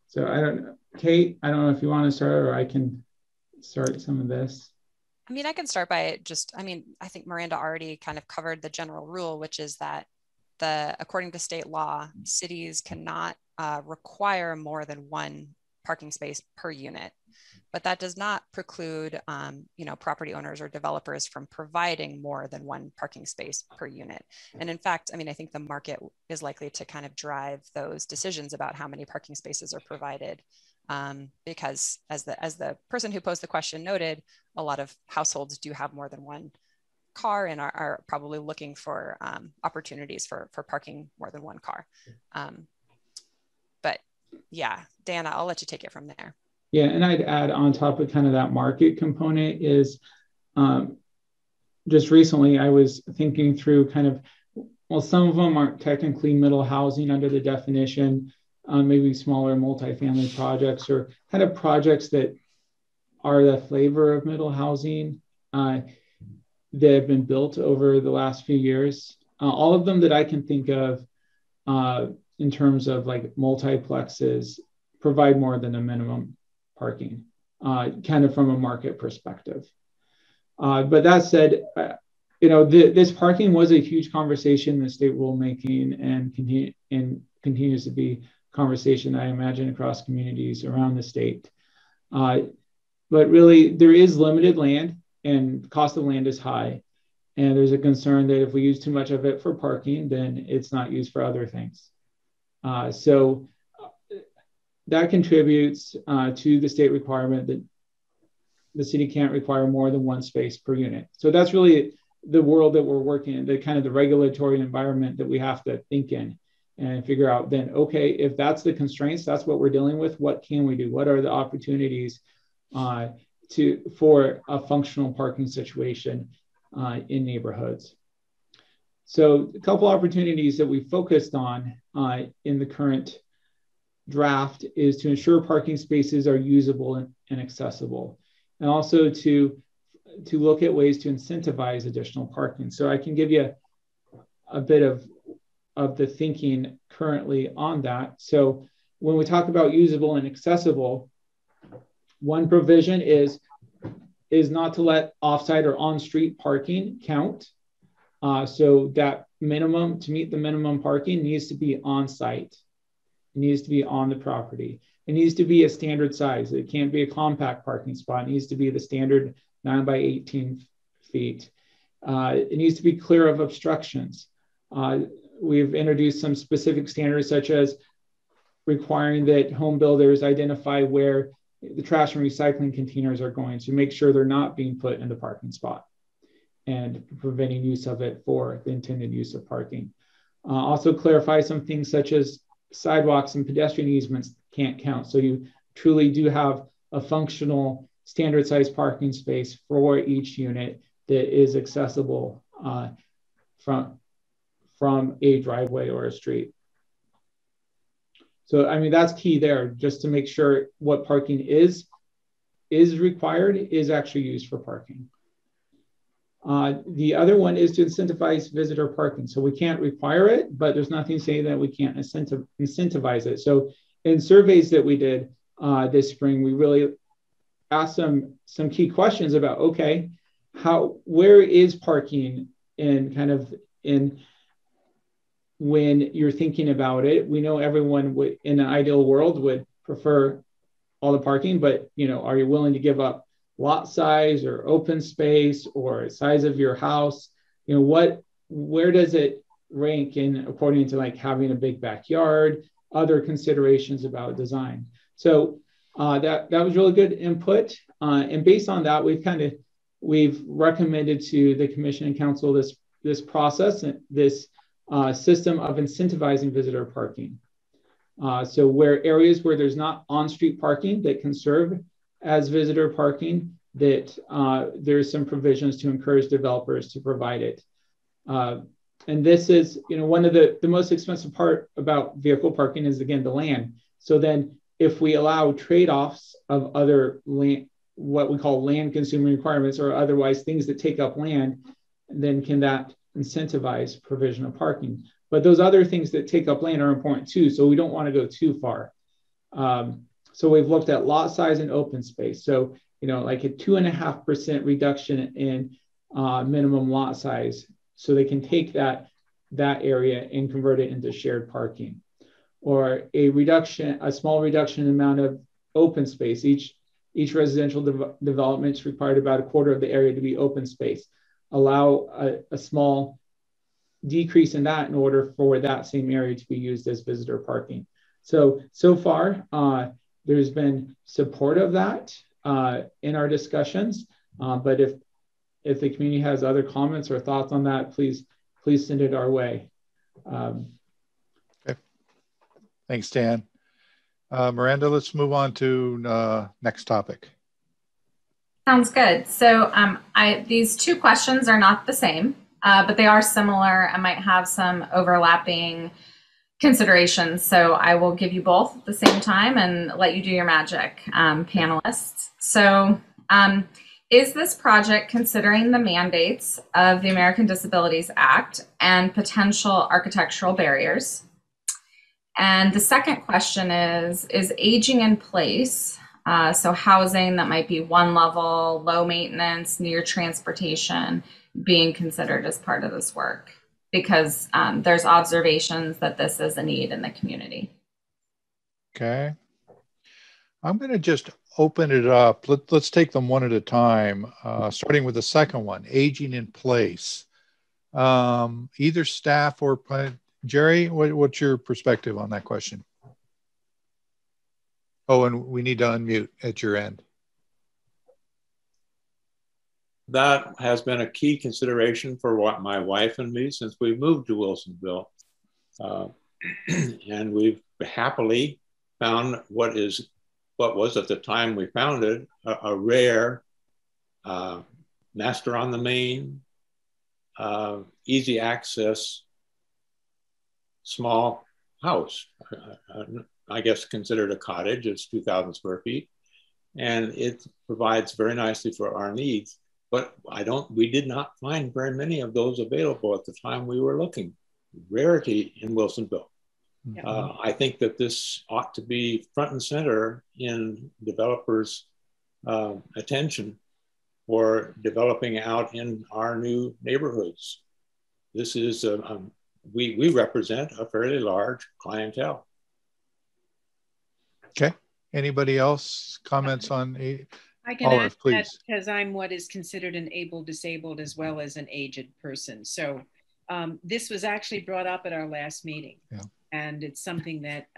So Kate, I don't know if you want to start or I can start some of this. I mean, I can start by I think Miranda already kind of covered the general rule, which is that according to state law, cities cannot require more than one parking space per unit. But that does not preclude, property owners or developers from providing more than one parking space per unit. And in fact, I think the market is likely to kind of drive those decisions about how many parking spaces are provided. Because as the person who posed the question noted, a lot of households do have more than one car and are probably looking for opportunities for parking more than one car. But yeah, Dana, I'll let you take it from there. Yeah, and I'd add on top of kind of that market component is just recently I was thinking through kind of, well, some of them aren't technically middle housing under the definition, maybe smaller multifamily projects or kind of projects that are the flavor of middle housing that have been built over the last few years. All of them that I can think of in terms of like multiplexes provide more than a minimum parking, kind of from a market perspective. But that said, this parking was a huge conversation in the state rulemaking and continues to be a conversation, I imagine, across communities around the state. But really, there is limited land and cost of land is high. And there's a concern that if we use too much of it for parking, then it's not used for other things. So that contributes to the state requirement that the city can't require more than one space per unit. So that's really the world that we're working in, the kind of the regulatory environment that we have to think in and figure out then, okay, if that's the constraints, that's what we're dealing with, what can we do? What are the opportunities for a functional parking situation in neighborhoods? So a couple opportunities that we focused on in the current draft is to ensure parking spaces are usable and accessible, and also to look at ways to incentivize additional parking. So I can give you a bit of the thinking currently on that. So when we talk about usable and accessible, one provision is not to let offsite or on-street parking count. So that minimum, to meet the minimum parking, needs to be on-site. It needs to be on the property. It needs to be a standard size. It can't be a compact parking spot. It needs to be the standard 9 by 18 feet. It needs to be clear of obstructions. We've introduced some specific standards, such as requiring that home builders identify where the trash and recycling containers are going to make sure they're not being put in the parking spot and preventing use of it for the intended use of parking. Also clarify some things such as sidewalks and pedestrian easements can't count. So you truly do have a functional standard size parking space for each unit that is accessible from a driveway or a street. So, that's key there, just to make sure what parking is required is actually used for parking. The other one is to incentivize visitor parking. So we can't require it, but there's nothing saying that we can't incentivize it. So in surveys that we did this spring, we really asked some key questions about, okay, where is parking when you're thinking about it? We know everyone would, in an ideal world, would prefer all the parking, but are you willing to give up lot size or open space or size of your house? What where does it rank in according to like having a big backyard, other considerations about design. So that was really good input. And based on that, we've recommended to the commission and council this process, this system of incentivizing visitor parking. So where areas where there's not on-street parking that can serve as visitor parking, that there's some provisions to encourage developers to provide it. And this is, one of the most expensive part about vehicle parking is, again, the land. So then if we allow trade-offs of other land, what we call land consuming requirements or otherwise things that take up land, then can that incentivize provision of parking? But those other things that take up land are important too. So we don't want to go too far. So we've looked at lot size and open space. So, like a 2.5% reduction in minimum lot size. So they can take that area and convert it into shared parking, or a small reduction in amount of open space. Each residential development is required about a quarter of the area to be open space. Allow a small decrease in that in order for that same area to be used as visitor parking. So far, there's been support of that in our discussions. But if the community has other comments or thoughts on that, please send it our way. Okay. Thanks, Dan. Miranda, let's move on to next topic. Sounds good. So these two questions are not the same, but they are similar and might have some overlapping considerations. So I will give you both at the same time and let you do your magic, panelists. So is this project considering the mandates of the American Disabilities Act and potential architectural barriers? And the second question is aging in place, so housing that might be one level, low maintenance, near transportation, being considered as part of this work? Because there's observations that this is a need in the community. Okay. I'm going to just open it up. Let's take them one at a time, starting with the second one, aging in place. Either staff or Jerry, what's your perspective on that question? Oh, and we need to unmute at your end. That has been a key consideration for my wife and me since we moved to Wilsonville. And we've happily found what was at the time we found it, a rare master on the main, easy access, small house. I guess considered a cottage. It's 2,000 square feet. And it provides very nicely for our needs. But we did not find very many of those available at the time we were looking. Rarity in Wilsonville. Yeah. I think that this ought to be front and center in developers' attention for developing out in our new neighborhoods. This is, we represent a fairly large clientele. Okay. Anybody else comments on I can add that because I'm what is considered an able-disabled as well as an aged person. So this was actually brought up at our last meeting. Yeah. And it's something that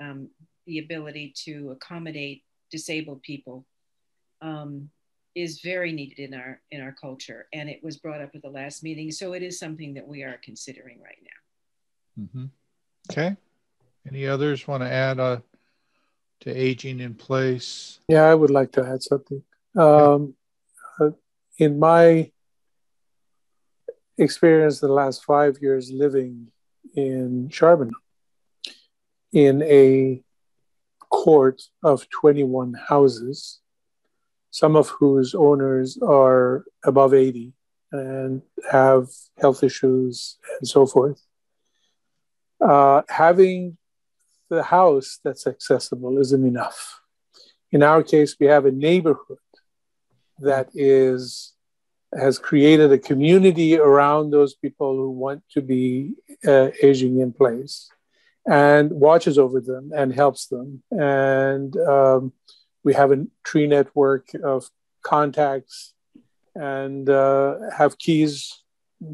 the ability to accommodate disabled people is very needed in our culture. And it was brought up at the last meeting. So it is something that we are considering right now. Mm-hmm. Okay. Any others want to add to aging in place? Yeah, I would like to add something. In my experience the last 5 years living in Charbonneau, in a court of 21 houses, some of whose owners are above 80 and have health issues and so forth, having the house that's accessible isn't enough. In our case, we have a neighborhood that has created a community around those people who want to be aging in place and watches over them and helps them. And we have a tree network of contacts and have keys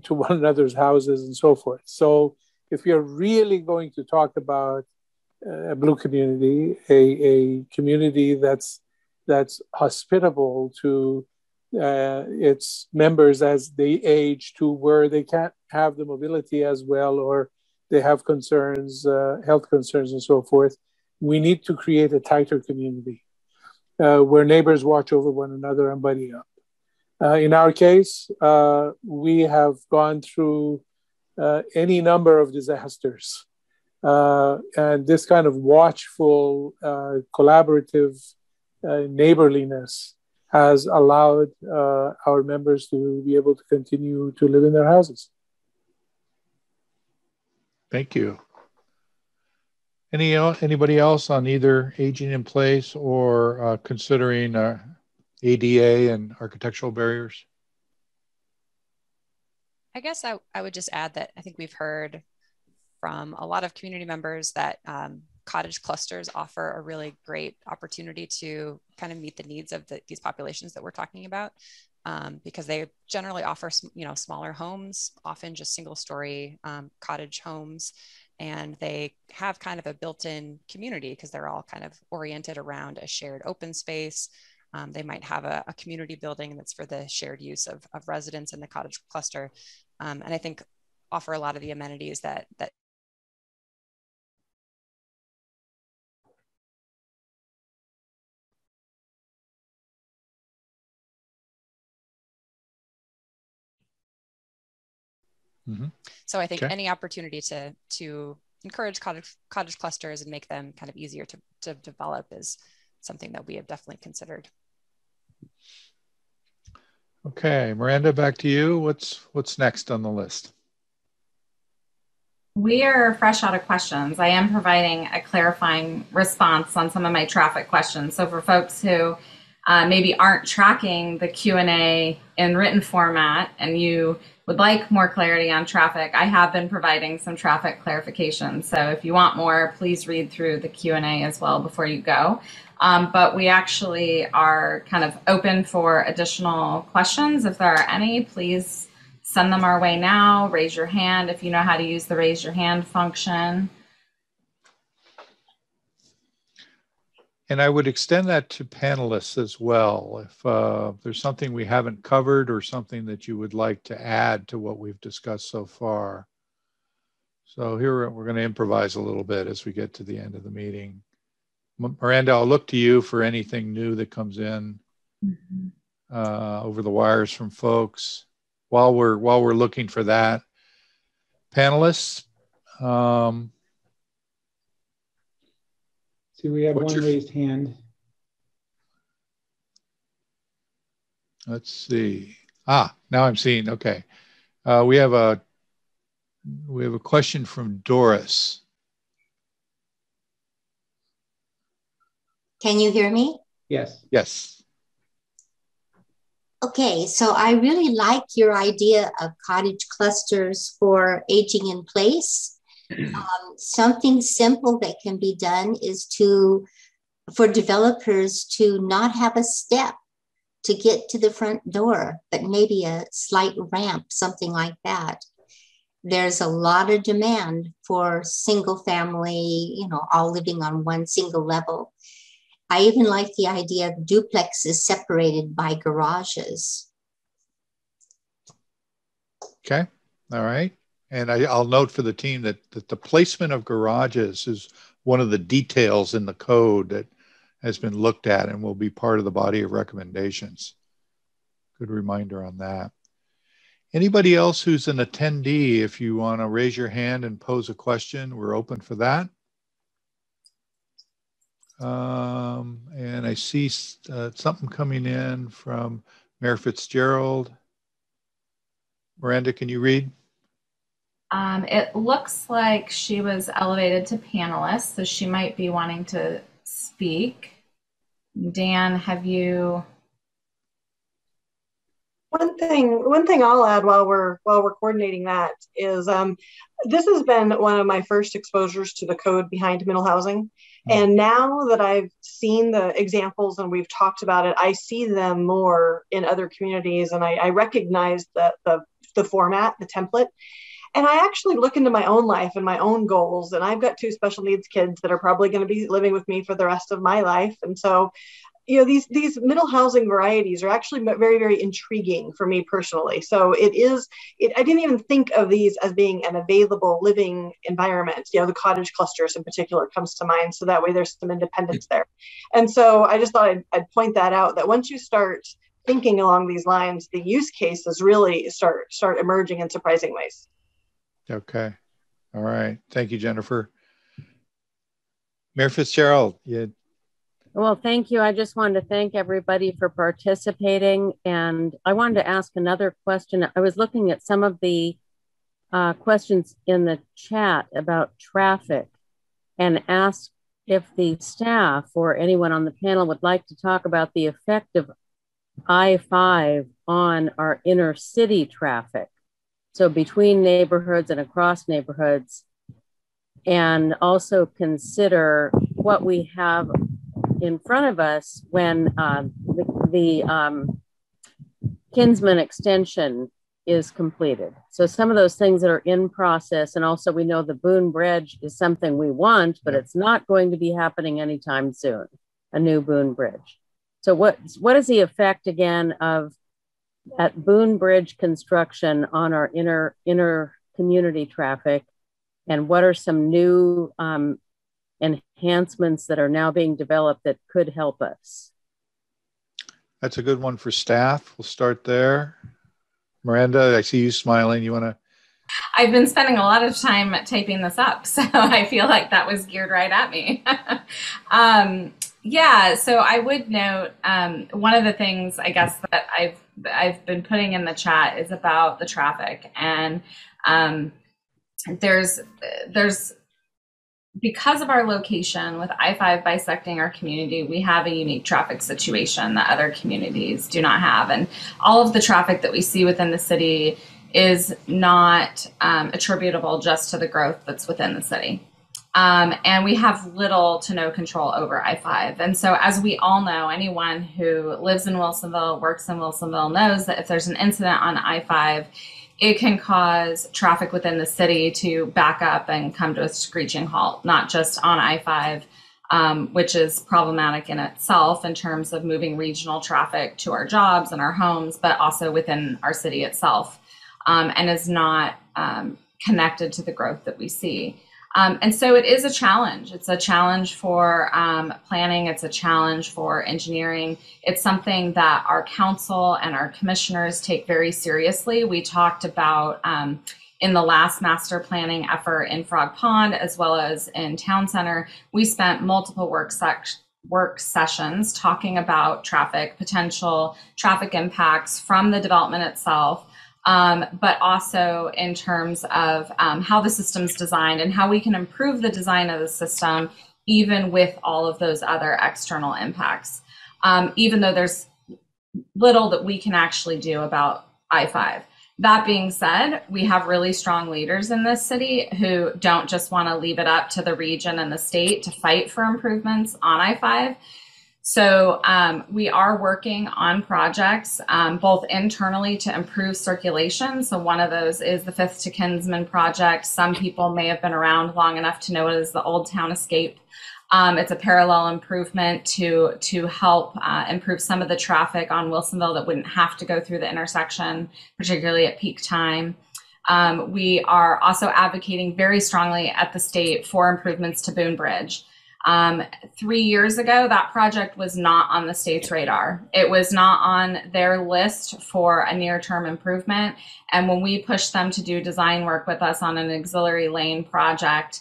to one another's houses and so forth. So if you're really going to talk about a blue community, a community that's hospitable to its members as they age to where they can't have the mobility as well, or they have concerns, health concerns and so forth, we need to create a tighter community where neighbors watch over one another and buddy up. In our case, we have gone through any number of disasters. And this kind of watchful, collaborative neighborliness has allowed our members to be able to continue to live in their houses. Thank you. Anybody else on either aging in place or considering ADA and architectural barriers? I guess I would just add that I think we've heard from a lot of community members that cottage clusters offer a really great opportunity to kind of meet the needs of these populations that we're talking about, because they generally offer, smaller homes, often just single-story cottage homes, and they have kind of a built-in community because they're all kind of oriented around a shared open space. They might have a community building that's for the shared use of residents in the cottage cluster, and I think offer a lot of the amenities that So I think any opportunity to encourage cottage clusters and make them kind of easier to develop is something that we have definitely considered. Okay, Miranda, back to you. What's next on the list? We are fresh out of questions. I am providing a clarifying response on some of my traffic questions. So for folks who maybe aren't tracking the Q&A in written format and you would like more clarity on traffic, I have been providing some traffic clarification. So if you want more, please read through the Q&A as well before you go. But we actually are kind of open for additional questions. If there are any, please send them our way now. Raise your hand if you know how to use the raise your hand function. And I would extend that to panelists as well. If there's something we haven't covered or something that you would like to add to what we've discussed so far. So here we're going to improvise a little bit as we get to the end of the meeting. Miranda, I'll look to you for anything new that comes in over the wires from folks. While we're looking for that, panelists. See, we have one raised hand. Let's see. Now I'm seeing. Okay, we have a question from Doris. Can you hear me? Yes. Yes. Okay, so I really like your idea of cottage clusters for aging in place. Something simple that can be done is for developers to not have a step to get to the front door, but maybe a slight ramp, something like that. There's a lot of demand for single family, all living on one single level. I even like the idea of duplexes separated by garages. Okay, all right. And I'll note for the team that the placement of garages is one of the details in the code that has been looked at and will be part of the body of recommendations. Good reminder on that. Anybody else who's an attendee, if you want to raise your hand and pose a question, we're open for that. And I see something coming in from Mayor Fitzgerald. Miranda, can you read? It looks like she was elevated to panelist, so she might be wanting to speak. Dan, have you? One thing I'll add while we're coordinating that is this has been one of my first exposures to the code behind middle housing. And now that I've seen the examples and we've talked about it, I see them more in other communities, and I recognize the the format, the template. And I actually look into my own life and my own goals. And I've got 2 special needs kids that are probably going to be living with me for the rest of my life. And so, you know, these middle housing varieties are actually very, very intriguing for me personally. So I didn't even think of these as being an available living environment. You know, the cottage clusters in particular comes to mind. So that way there's some independence there. And so I just thought I'd point that out, that once you start thinking along these lines, the use cases really start emerging in surprising ways. Okay. All right. Thank you, Jennifer. Mayor Fitzgerald. Well, thank you. I just wanted to thank everybody for participating. And I wanted to ask another question. I was looking at some of the questions in the chat about traffic and asked if the staff or anyone on the panel would like to talk about the effect of I-5 on our inner city traffic. So between neighborhoods and across neighborhoods, and also consider what we have in front of us when the Kinsman extension is completed. So some of those things that are in process, and also we know the Boone Bridge is something we want, but it's not going to be happening anytime soon, a new Boone Bridge. So what is the effect again of at Boone Bridge construction on our inner community traffic, and what are some new enhancements that are now being developed that could help us? That's a good one for staff. We'll start there. Miranda, I see you smiling. You want to? I've been spending a lot of time typing this up, so I feel like that was geared right at me. Yeah, so I would note one of the things I guess that I've been putting in the chat is about the traffic, and there's because of our location with I-5 bisecting our community, we have a unique traffic situation that other communities do not have, and all of the traffic that we see within the city is not attributable just to the growth that's within the city. And we have little to no control over I-5. And so as we all know, anyone who lives in Wilsonville, works in Wilsonville knows that if there's an incident on I-5, it can cause traffic within the city to back up and come to a screeching halt, not just on I-5, which is problematic in itself in terms of moving regional traffic to our jobs and our homes, but also within our city itself, and is not connected to the growth that we see. And so it is a challenge. It's a challenge for planning. It's a challenge for engineering. It's something that our council and our commissioners take very seriously. We talked about in the last master planning effort in Frog Pond, as well as in Town Center, we spent multiple work sessions talking about potential traffic impacts from the development itself, but also in terms of how the system's designed and how we can improve the design of the system, even with all of those other external impacts, even though there's little that we can actually do about I-5. That being said, we have really strong leaders in this city who don't just want to leave it up to the region and the state to fight for improvements on I-5. So we are working on projects both internally to improve circulation. So one of those is the Fifth to Kinsman project. Some people may have been around long enough to know it as the Old Town Escape. It's a parallel improvement to help improve some of the traffic on Wilsonville that wouldn't have to go through the intersection, particularly at peak time. We are also advocating very strongly at the state for improvements to Boone Bridge. 3 years ago, that project was not on the state's radar. It was not on their list for a near-term improvement. And when we pushed them to do design work with us on an auxiliary lane project,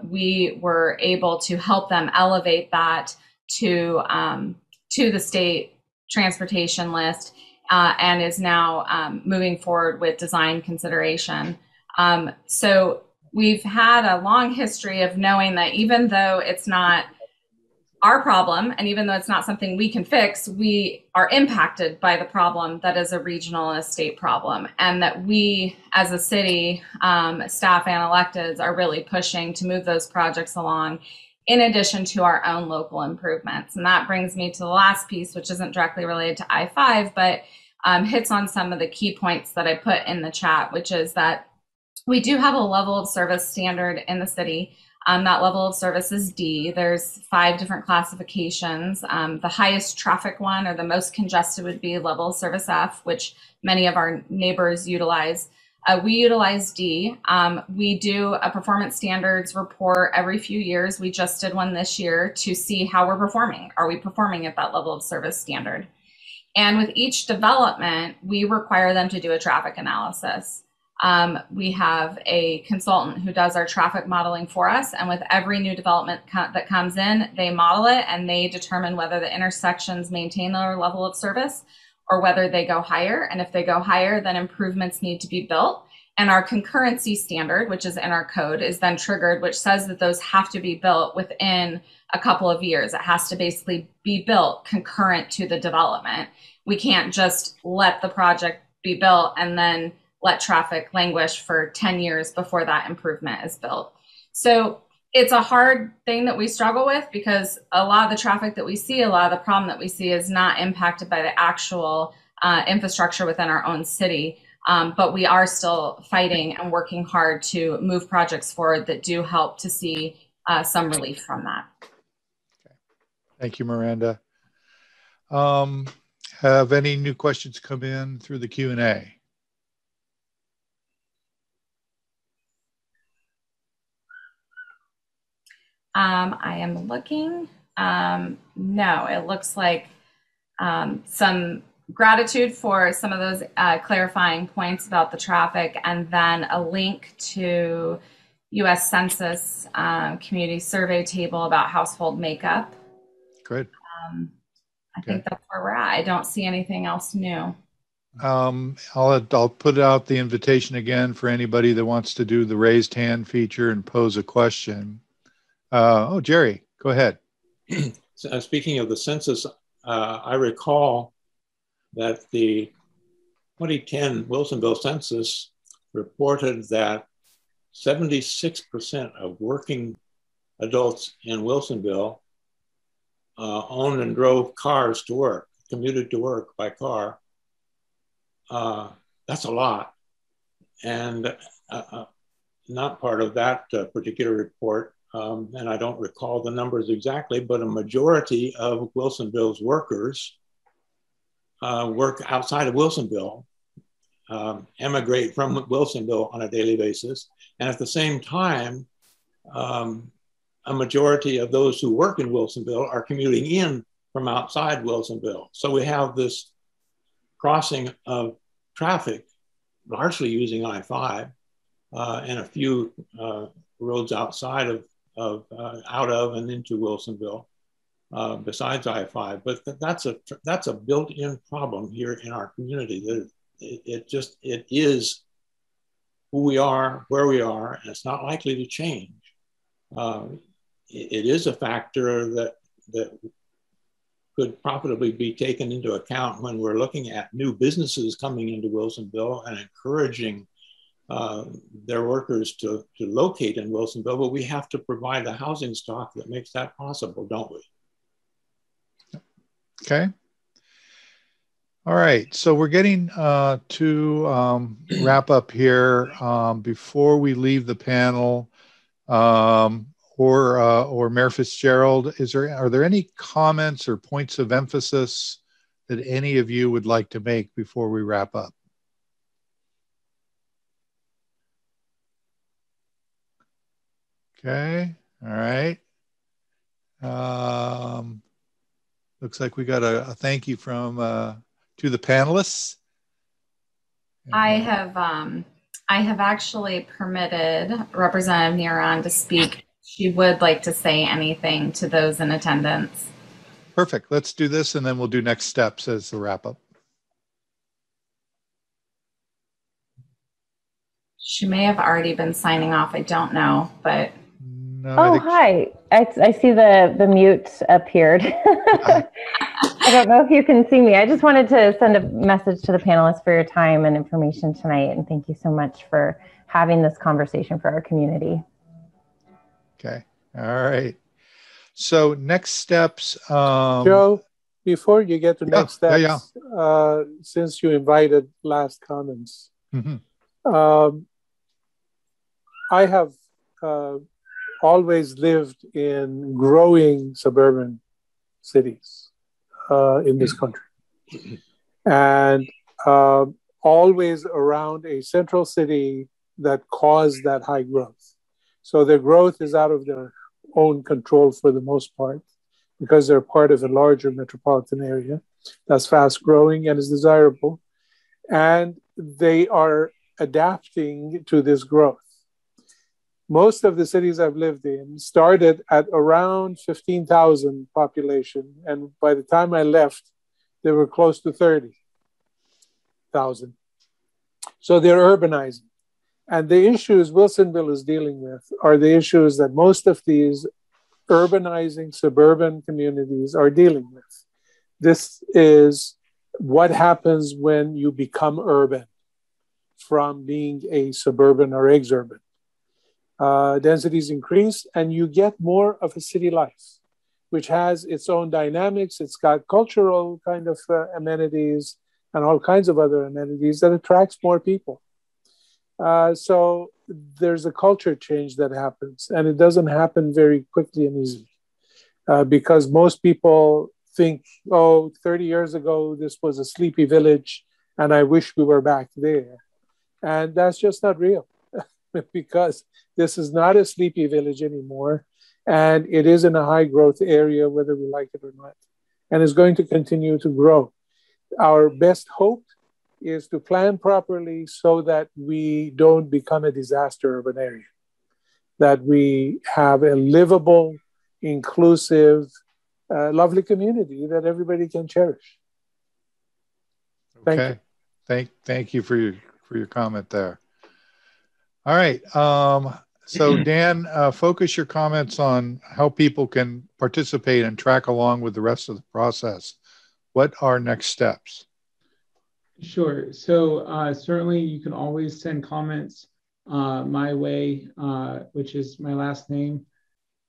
we were able to help them elevate that to the state transportation list, and is now moving forward with design consideration. So we've had a long history of knowing that even though it's not our problem, and even though it's not something we can fix, we are impacted by the problem that is a regional and a state problem, and that we as a city, staff and electeds, are really pushing to move those projects along in addition to our own local improvements. And that brings me to the last piece, which isn't directly related to I-5, but hits on some of the key points that I put in the chat, which is that we do have a level of service standard in the city. That level of service is D. There's 5 different classifications. The highest traffic one, or the most congested, would be level of service F, which many of our neighbors utilize. We utilize D. We do a performance standards report every few years. We just did one this year to see how we're performing. Are we performing at that level of service standard? And with each development, we require them to do a traffic analysis. We have a consultant who does our traffic modeling for us, and with every new development that comes in, they model it and they determine whether the intersections maintain their level of service or whether they go higher. And if they go higher, then improvements need to be built. And our concurrency standard, which is in our code, is then triggered, which says that those have to be built within a couple of years. It has to basically be built concurrent to the development. We can't just let the project be built and then let traffic languish for 10 years before that improvement is built. So it's a hard thing that we struggle with, because a lot of the traffic that we see, a lot of the problem that we see is not impacted by the actual infrastructure within our own city. But we are still fighting and working hard to move projects forward that do help to see some relief from that. Okay. Thank you, Miranda. Have any new questions come in through the Q&A? I am looking. No, it looks like some gratitude for some of those clarifying points about the traffic, and then a link to U.S. Census community survey table about household makeup. Good. I think that's where we're at. I don't see anything else new. I'll put out the invitation again for anybody that wants to do the raised hand feature and pose a question. Oh, Jerry, go ahead. So, speaking of the census, I recall that the 2010 Wilsonville census reported that 76% of working adults in Wilsonville owned and drove cars to work, commuted to work by car. That's a lot. And not part of that particular report, and I don't recall the numbers exactly, but a majority of Wilsonville's workers work outside of Wilsonville, emigrate from Wilsonville on a daily basis. And at the same time, a majority of those who work in Wilsonville are commuting in from outside Wilsonville. So we have this crossing of traffic, largely using I-5, and a few roads outside of out of and into Wilsonville, besides I-5. But that's a built-in problem here in our community. It is who we are, where we are, and it's not likely to change. It is a factor that could profitably be taken into account when we're looking at new businesses coming into Wilsonville and encouraging their workers to locate in Wilsonville, but we have to provide the housing stock that makes that possible, don't we? Okay. All right, so we're getting to wrap up here. Before we leave the panel, or Mayor Fitzgerald, are there any comments or points of emphasis that any of you would like to make before we wrap up? Okay, all right. Looks like we got a thank you from to the panelists. I have actually permitted Representative Neron to speak. She would like to say anything to those in attendance. Perfect. Let's do this, and then we'll do next steps as the wrap up. She may have already been signing off. I don't know, but. No, oh, hi. I see the mute appeared. I don't know if you can see me. I just wanted to send a message to the panelists for your time and information tonight. And thank you so much for having this conversation for our community. Okay. All right. So next steps. Joe? before you get to next steps, yeah. Since you invited last comments, I have always lived in growing suburban cities in this country, and always around a central city that caused that high growth. So their growth is out of their own control for the most part, because they're part of a larger metropolitan area that's fast growing and is desirable. And they are adapting to this growth. Most of the cities I've lived in started at around 15,000 population. And by the time I left, they were close to 30,000. So they're urbanizing. And the issues Wilsonville is dealing with are the issues that most of these urbanizing suburban communities are dealing with. This is what happens when you become urban from being a suburban or exurban. Densities increase and you get more of a city life, which has its own dynamics. It's got cultural kind of amenities and all kinds of other amenities that attracts more people. So there's a culture change that happens, and it doesn't happen very quickly and easily because most people think, oh, 30 years ago, this was a sleepy village and I wish we were back there. And that's just not real because this is not a sleepy village anymore. And it is in a high growth area, whether we like it or not, and is going to continue to grow. Our best hope is to plan properly so that we don't become a disaster urban area, that we have a livable, inclusive, lovely community that everybody can cherish. Okay. Thank you for your comment there. All right. So Dan, focus your comments on how people can participate and track along with the rest of the process. What are next steps? Sure. So certainly you can always send comments my way, which is my last name.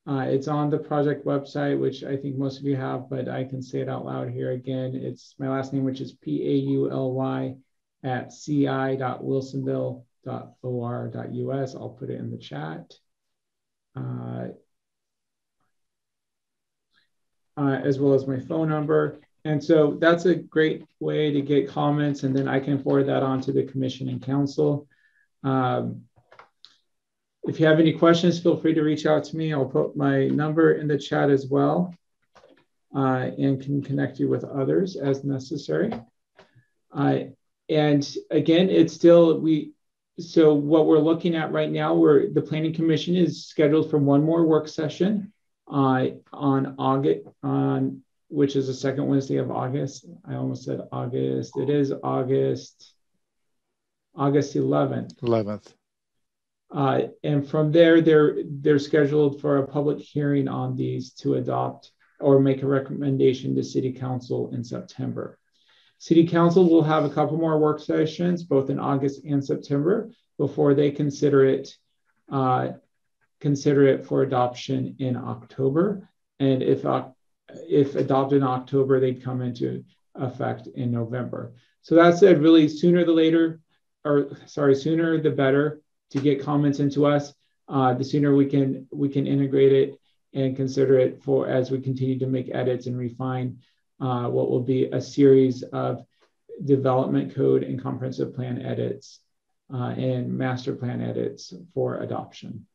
It's on the project website, which I think most of you have, but I can say it out loud here again. It's my last name, which is PAULY@ci.wilsonville.or.us. I'll put it in the chat. As well as my phone number. And so that's a great way to get comments, and then I can forward that on to the commission and council. If you have any questions, feel free to reach out to me. I'll put my number in the chat as well, and can connect you with others as necessary. And again, it's still, so what we're looking at right now, the Planning Commission is scheduled for one more work session on August, which is the second Wednesday of August. I almost said August. It is August 11th. And from there, they're scheduled for a public hearing on these to adopt or make a recommendation to City Council in September. City Council will have a couple more work sessions, both in August and September, before they consider it for adoption in October. And if adopted in October, they'd come into effect in November. So that said, really sooner the better to get comments into us. The sooner we can integrate it and consider it for as we continue to make edits and refine what will be a series of development code and comprehensive plan edits and master plan edits for adoption.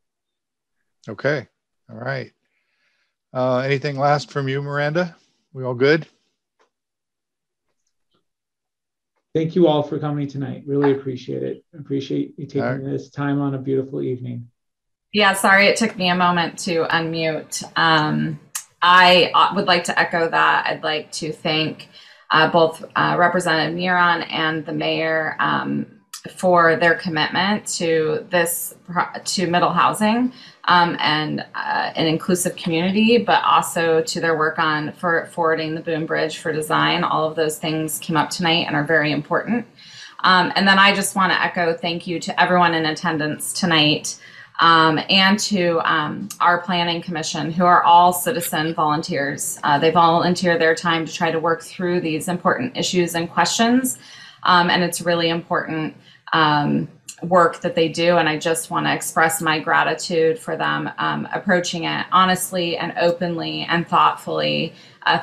Okay. All right. Anything last from you, Miranda? We all good? Thank you all for coming tonight. Really appreciate it. Appreciate you taking this time on a beautiful evening. Yeah, sorry it took me a moment to unmute. I would like to echo that. I'd like to thank both Representative Miron and the mayor for their commitment to middle housing and an inclusive community, but also to their work on forwarding the Boom Bridge for design. All of those things came up tonight and are very important. And then I just want to echo thank you to everyone in attendance tonight. and to our planning commission, who are all citizen volunteers. They volunteer their time to try to work through these important issues and questions. And it's really important work that they do. And I just want to express my gratitude for them approaching it honestly and openly and thoughtfully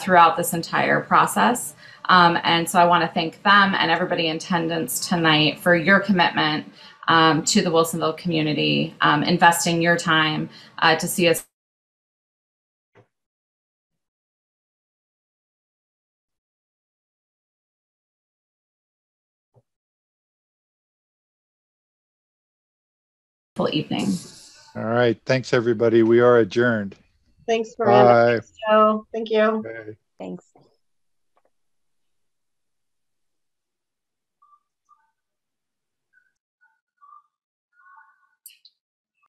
throughout this entire process. And so I want to thank them and everybody in attendance tonight for your commitment to the Wilsonville community, investing your time to see us full evening. All right. Thanks, everybody. We are adjourned. Thanks, Miranda. Bye. Thanks, Joe. Thank you. Okay. Thanks.